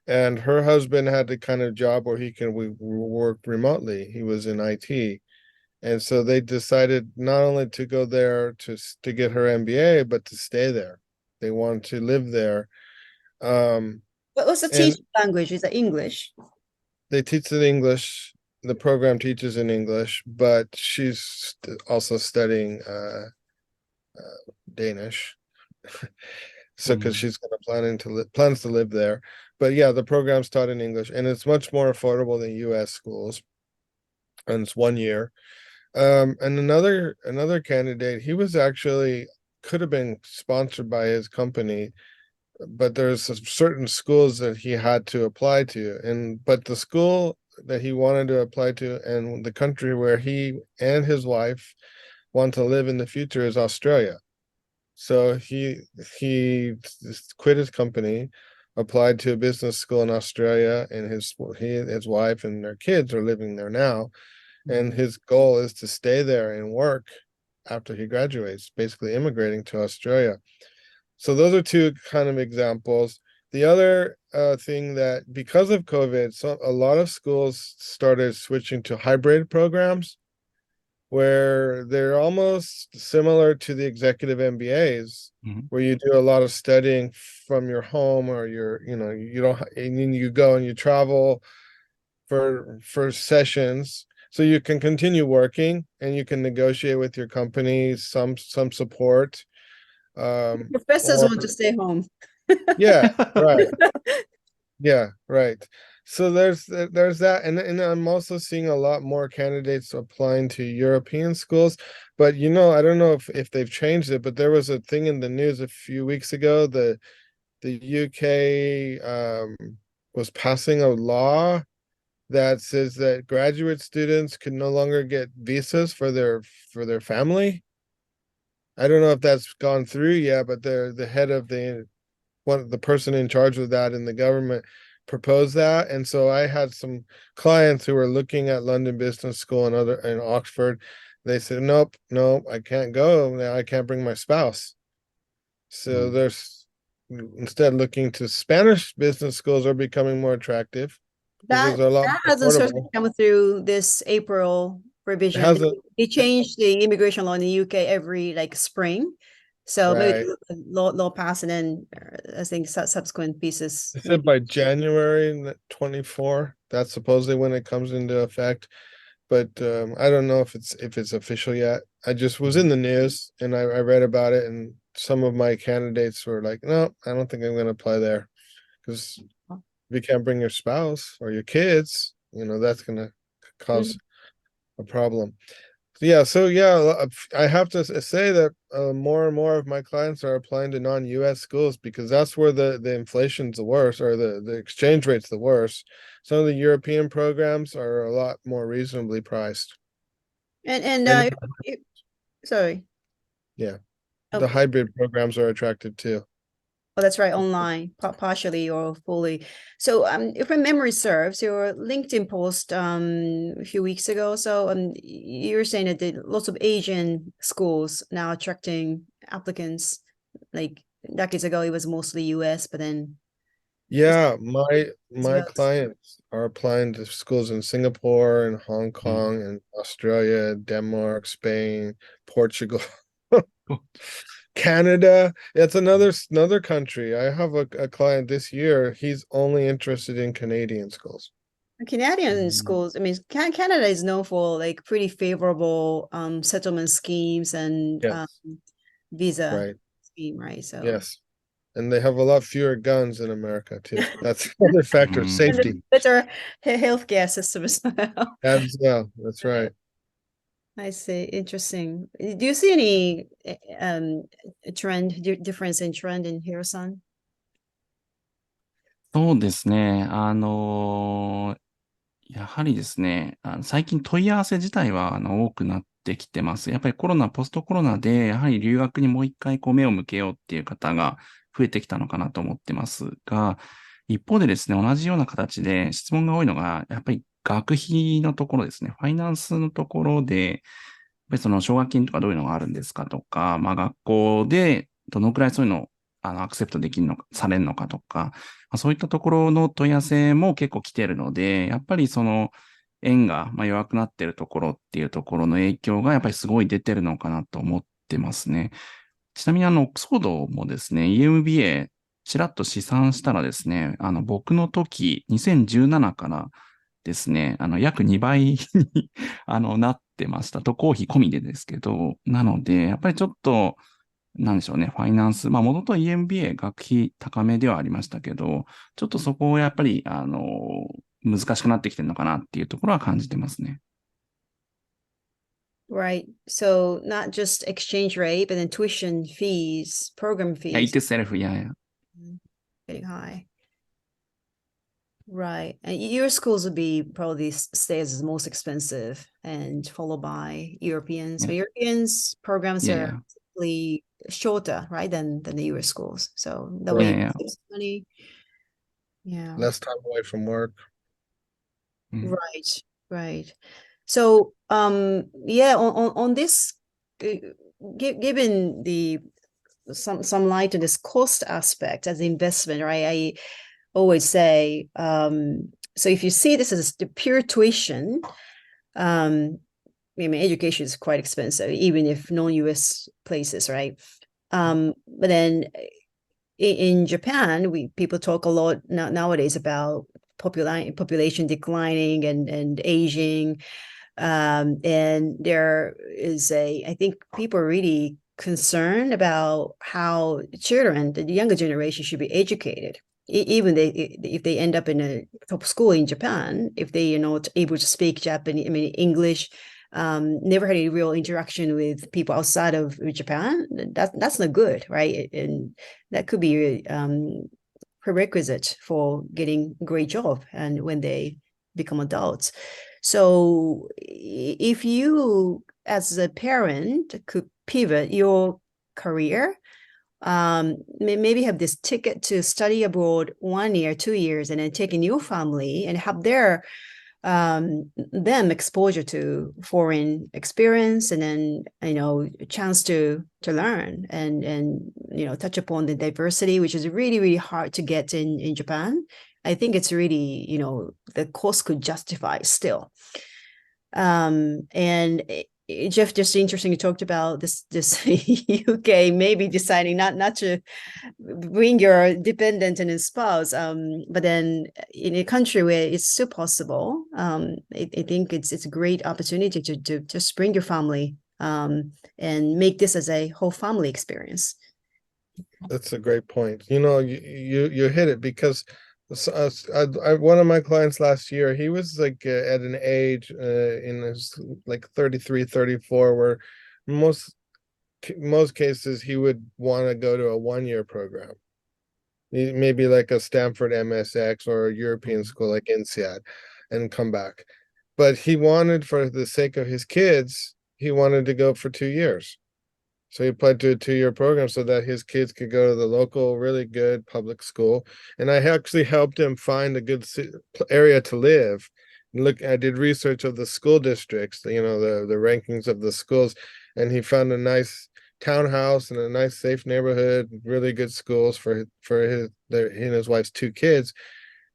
And her husband had the kind of job where he can work remotely. He was in IT. And so they decided not only to go there to get her MBA, but to stay there. They wanted to live there. What's the teaching language? Is it English? They teach in English. The program teaches in English, but she's also studying Danish. So because she's plans to live there. But yeah, the program's taught in English, and it's much more affordable than US schools. And it's 1 year. And another candidate, he was actually could have been sponsored by his company, but there's certain schools that he had to apply to, but the school that he wanted to apply to and the country where he and his wife want to live in the future is Australia. So he quit his company, applied to a business school in Australia, and his wife and their kids are living there now. And his goal is to stay there and work after he graduates, basically immigrating to Australia. So those are two kind of examples. The other thing that because of COVID, so a lot of schools started switching to hybrid programs where they're almost similar to the executive MBAs, where you do a lot of studying from your home or you don't, and then you go and you travel for sessions, so you can continue working and you can negotiate with your company some support. Professors want to stay home. Yeah, right. Yeah, right. So there's that, and I'm also seeing a lot more candidates applying to European schools. But I don't know if they've changed it, but there was a thing in the news a few weeks ago. The UK was passing a law that says that graduate students can no longer get visas for their family. I don't know if that's gone through yet, but the head of the person in charge of that in the government proposed that. And so I had some clients who were looking at London Business School and Oxford. They said, nope, I can't go. I can't bring my spouse. So there's instead looking to Spanish business schools are becoming more attractive. That hasn't certainly come through this April revision. They changed the immigration law in the UK every spring. So maybe law pass and then I think subsequent pieces. It said by January 24. That's supposedly when it comes into effect. But I don't know if it's official yet. I just was in the news and I read about it, and some of my candidates were like, no, I don't think I'm going to apply there, because if you can't bring your spouse or your kids, that's going to cause a problem. So I have to say that more and more of my clients are applying to non-US schools, because that's where the inflation's the worst, or the exchange rate's the worst. Some of the European programs are a lot more reasonably priced. Sorry. Yeah. The hybrid programs are attractive too. Oh, that's right, online, partially or fully. So if my memory serves, your LinkedIn post a few weeks ago, so you were saying that lots of Asian schools now attracting applicants. Like decades ago, it was mostly US, but then my clients are applying to schools in Singapore and Hong Kong and Australia, Denmark, Spain, Portugal. Canada, it's another country. I have a client this year. He's only interested in Canadian schools. Canadian schools, I mean, Canada is known for pretty favorable settlement schemes and visa scheme, right? So yes, and they have a lot fewer guns in America too. That's another factor. Safety, better healthcare system as well. As well, that's right. I see. Interesting. Do you see any difference in trend in Hiro-san? そうですね。やはりですね、最近問い合わせ自体は多くなってきてます。やっぱりポストコロナで、やはり留学にもう一回目を向けようっていう方が増えてきたのかなと思ってますが、一方でですね、同じような形で質問が多いのが、やっぱり学費のところですね、ファイナンスのところで、やっぱりその奨学金とかどういうのがあるんですかとか、学校でどのくらいそういうのをアクセプトできるのか、されるのかとか、そういったところの問い合わせも結構来てるので、やっぱりその円が弱くなってるところっていうところの影響がやっぱりすごい出てるのかなと思ってますね。ちなみにオックスフォードもですね、EMBA ちらっと試算したらですね、僕の時、2017からですね、約2倍になってました。渡航費込みでですけど、なので、やっぱりちょっと、なんでしょうね、ファイナンス、元々 EMBA 学費高めではありましたけど、ちょっとそこをやっぱり、難しくなってきてるのかなっていうところは感じてますね。Right. So not just exchange rate, but then tuition fees, program fees. It itself, yeah. Getting high. Right. And your schools would be probably stay as the most expensive and followed by Europeans. But Europeans programs are typically shorter, right, than the US schools. So the way you save money. Yeah. Less time away from work. Right. So on this, given some light on this cost aspect as investment, right? always say, so if you see this as the pure tuition, I mean, education is quite expensive, even if non-US places, right? But then in Japan, people talk a lot nowadays about population declining and aging. And there is I think people are really concerned about how children, the younger generation, should be educated. Even if they end up in a top school in Japan, if they are not able to speak Japanese, I mean, English, never had any real interaction with people outside of Japan, that's not good, right? And that could be prerequisite for getting a great job and when they become adults. So if you, as a parent, could pivot your career, maybe have this ticket to study abroad 1 year, 2 years, and then take in your family and have them exposure to foreign experience, and then a chance to learn and touch upon the diversity, which is really, really hard to get in Japan. I think it's really, the cost could justify still. And Jeff, just interesting, you talked about this UK maybe deciding not to bring your dependent and his spouse, but then in a country where it's still possible, I think it's a great opportunity to just bring your family and make this as a whole family experience. That's a great point. You hit it, because one of my clients last year, he was like at an age in his like 33, 34, where most cases he would want to go to a 1-year program, maybe like a Stanford MSX or a European school like INSEAD, and come back. But he wanted, for the sake of his kids, he wanted to go for 2 years. So he applied to a 2-year program so that his kids could go to the local, really good public school. And I actually helped him find a good area to live. I did research of the school districts, the rankings of the schools, and he found a nice townhouse in a nice, safe neighborhood, really good schools for he and his wife's 2 kids.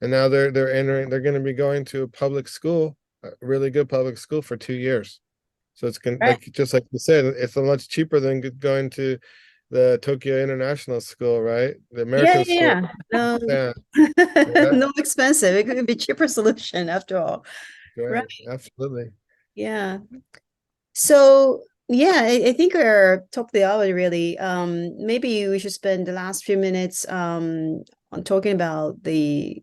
And now they're going to be going to a public school, a really good public school, for 2 years. So it's just like you said, it's a much cheaper than going to the Tokyo International School, right? The American school. No, no expensive. It could be cheaper solution after all. Right. Absolutely. Yeah. So yeah, I think we're top of the hour really. Maybe we should spend the last few minutes on talking about the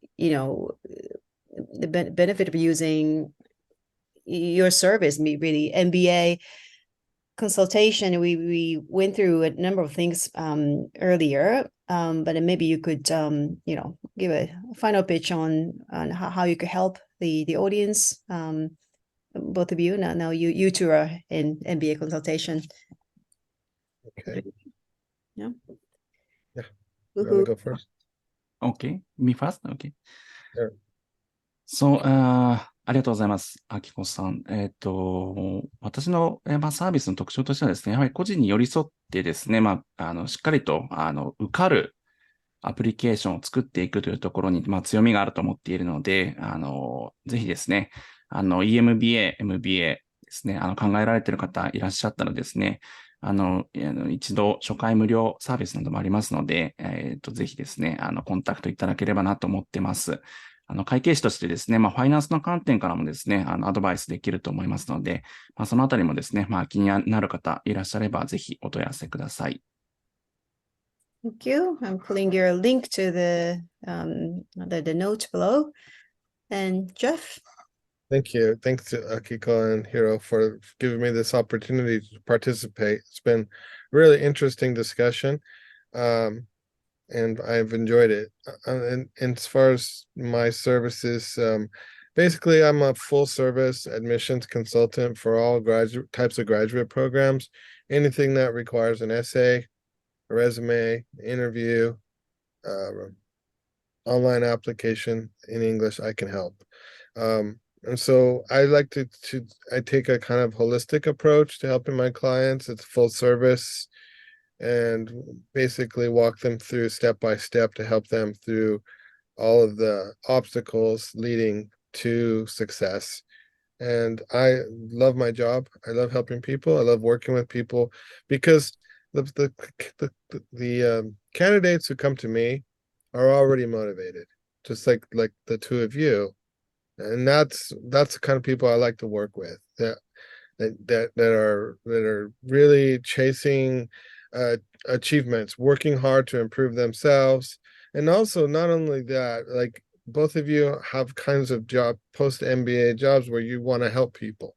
benefit of using your service, really MBA consultation. We went through a number of things earlier, but then maybe you could give a final pitch on how you could help the audience. Both of you now you two are in MBA consultation. Okay. Yeah. You want to go first? Okay, me first? Okay. Sure. So, ありがとうございます。あきこさん。私の、サービスの特徴としてはですね、やはり個人に寄り添ってですね、しっかりと、受かるアプリケーションを作っていくというところに、強みがあると思っているので、ぜひですね、EMBA、MBA ですね、考えられている方いらっしゃったらですね、一度初回無料サービスなどもありますので、ぜひですね、コンタクトいただければなと思ってます。会計士としてですね、ファイナンスの観点からもですね、アドバイスできると思いますので、そのあたりもですね、気になる方いらっしゃれば、ぜひお問い合わせください。Thank you. I'm putting your link to the note below. And Jeff? Thank you. Thanks to Akiko and Hiro for giving me this opportunity to participate. It's been a really interesting discussion. And I've enjoyed it. And as far as my services, basically I'm a full service admissions consultant for all types of graduate programs. Anything that requires an essay, a resume, interview, online application in English, I can help. And so I like I take a kind of holistic approach to helping my clients. It's full service, and basically walk them through step by step to help them through all of the obstacles leading to success. And I love my job. I love helping people. I love working with people because the candidates who come to me are already motivated, just like the two of you. And that's the kind of people I like to work with, that are really chasing achievements, working hard to improve themselves. And also, not only that, like both of you have kinds of post MBA jobs where you want to help people,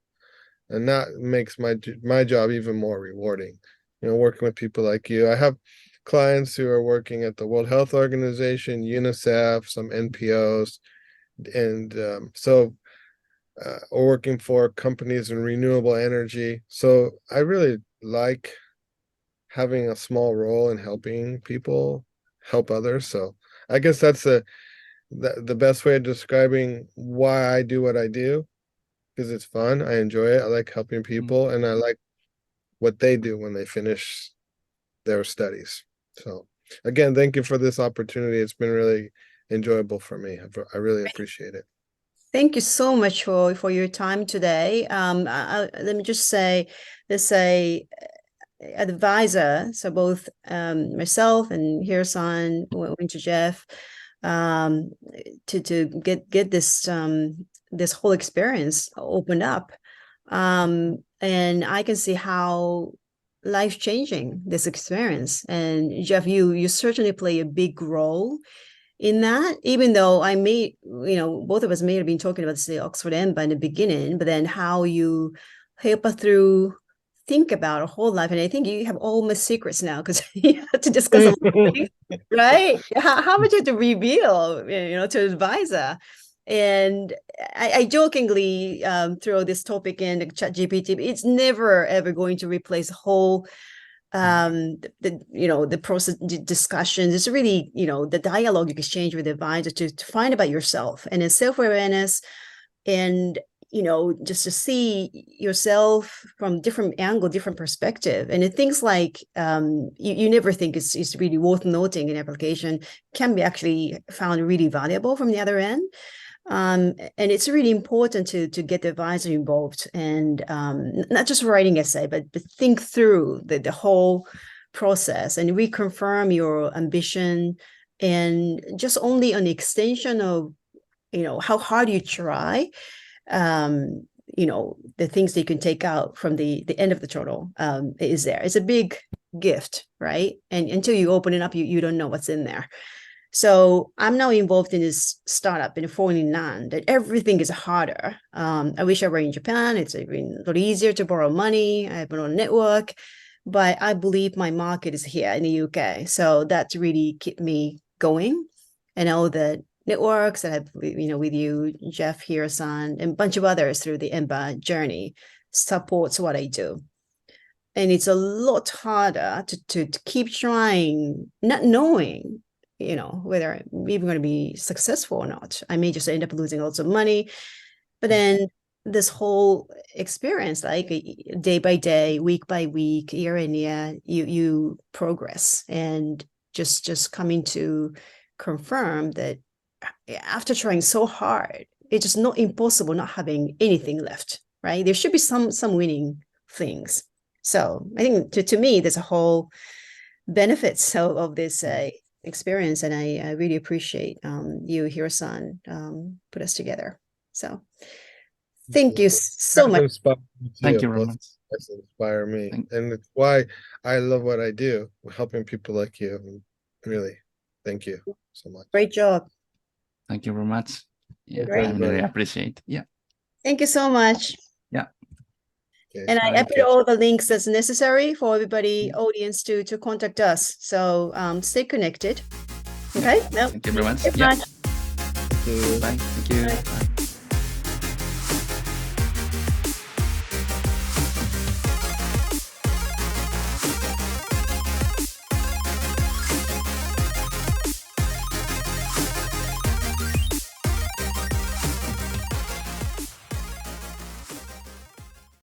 and that makes my job even more rewarding. Working with people like you. I have clients who are working at the World Health Organization, UNICEF, some NPOs, and or working for companies in renewable energy. So I really like having a small role in helping people help others. So I guess that's the best way of describing why I do what I do, because it's fun. I enjoy it. I like helping people, and I like what they do when they finish their studies. So again, thank you for this opportunity. It's been really enjoyable for me. I really appreciate it. Thank you so much for your time today. Let me just say, there's a advisor, so both myself and Hiro-san went to Jeff to get this whole experience opened up, and I can see how life-changing this experience. And Jeff, you certainly play a big role in that, even though both of us may have been talking about the Oxford Emba in the beginning, but then how you help us through think about a whole life. And I think you have all my secrets now, because you have to discuss a lot of things, right? How much you have to reveal, to advisor. And I jokingly throw this topic in the ChatGPT. It's never ever going to replace the whole the process discussions. It's really the dialogue you exchange with the advisor to find about yourself, and then self-awareness, and just to see yourself from different angle, different perspective. And things like you never think it's really worth noting in application can be actually found really valuable from the other end. And it's really important to get the advisor involved, and not just writing essay, but think through the whole process and reconfirm your ambition, and just only an extension of how hard you try. The things that you can take out from the end of the tunnel is there. It's a big gift, right? And until you open it up, you don't know what's in there. So I'm now involved in this startup in a foreign land, and everything is harder. I wish I were in Japan. It's a lot easier to borrow money. I have a network, but I believe my market is here in the UK. So that's really kept me going. And all the networks that I've, with you, Jeff, Hiro-san, and a bunch of others through the Emba journey supports what I do. And it's a lot harder to keep trying, not knowing whether I'm even going to be successful or not. I may just end up losing lots of money. But then this whole experience, like day by day, week by week, year in year, you progress, and just coming to confirm that after trying so hard, it's just not impossible not having anything left, right? There should be some winning things. So I think to me, there's a whole benefits of this experience, and I really appreciate you, Hiro-san, put us together. So thank you so much. Thank you very much. That's inspire me, and it's why I love what I do, helping people like you. Really, thank you so much. Great job. Thank you very much. Yeah, Great. I really appreciate. Yeah. Thank you so much. Yeah. Okay, And I put all the links that's necessary for everybody, audience, to contact us. So stay connected. Okay. Thank you very much. Thank you Yeah. much. Thank you. Bye. Thank you. Bye. Bye.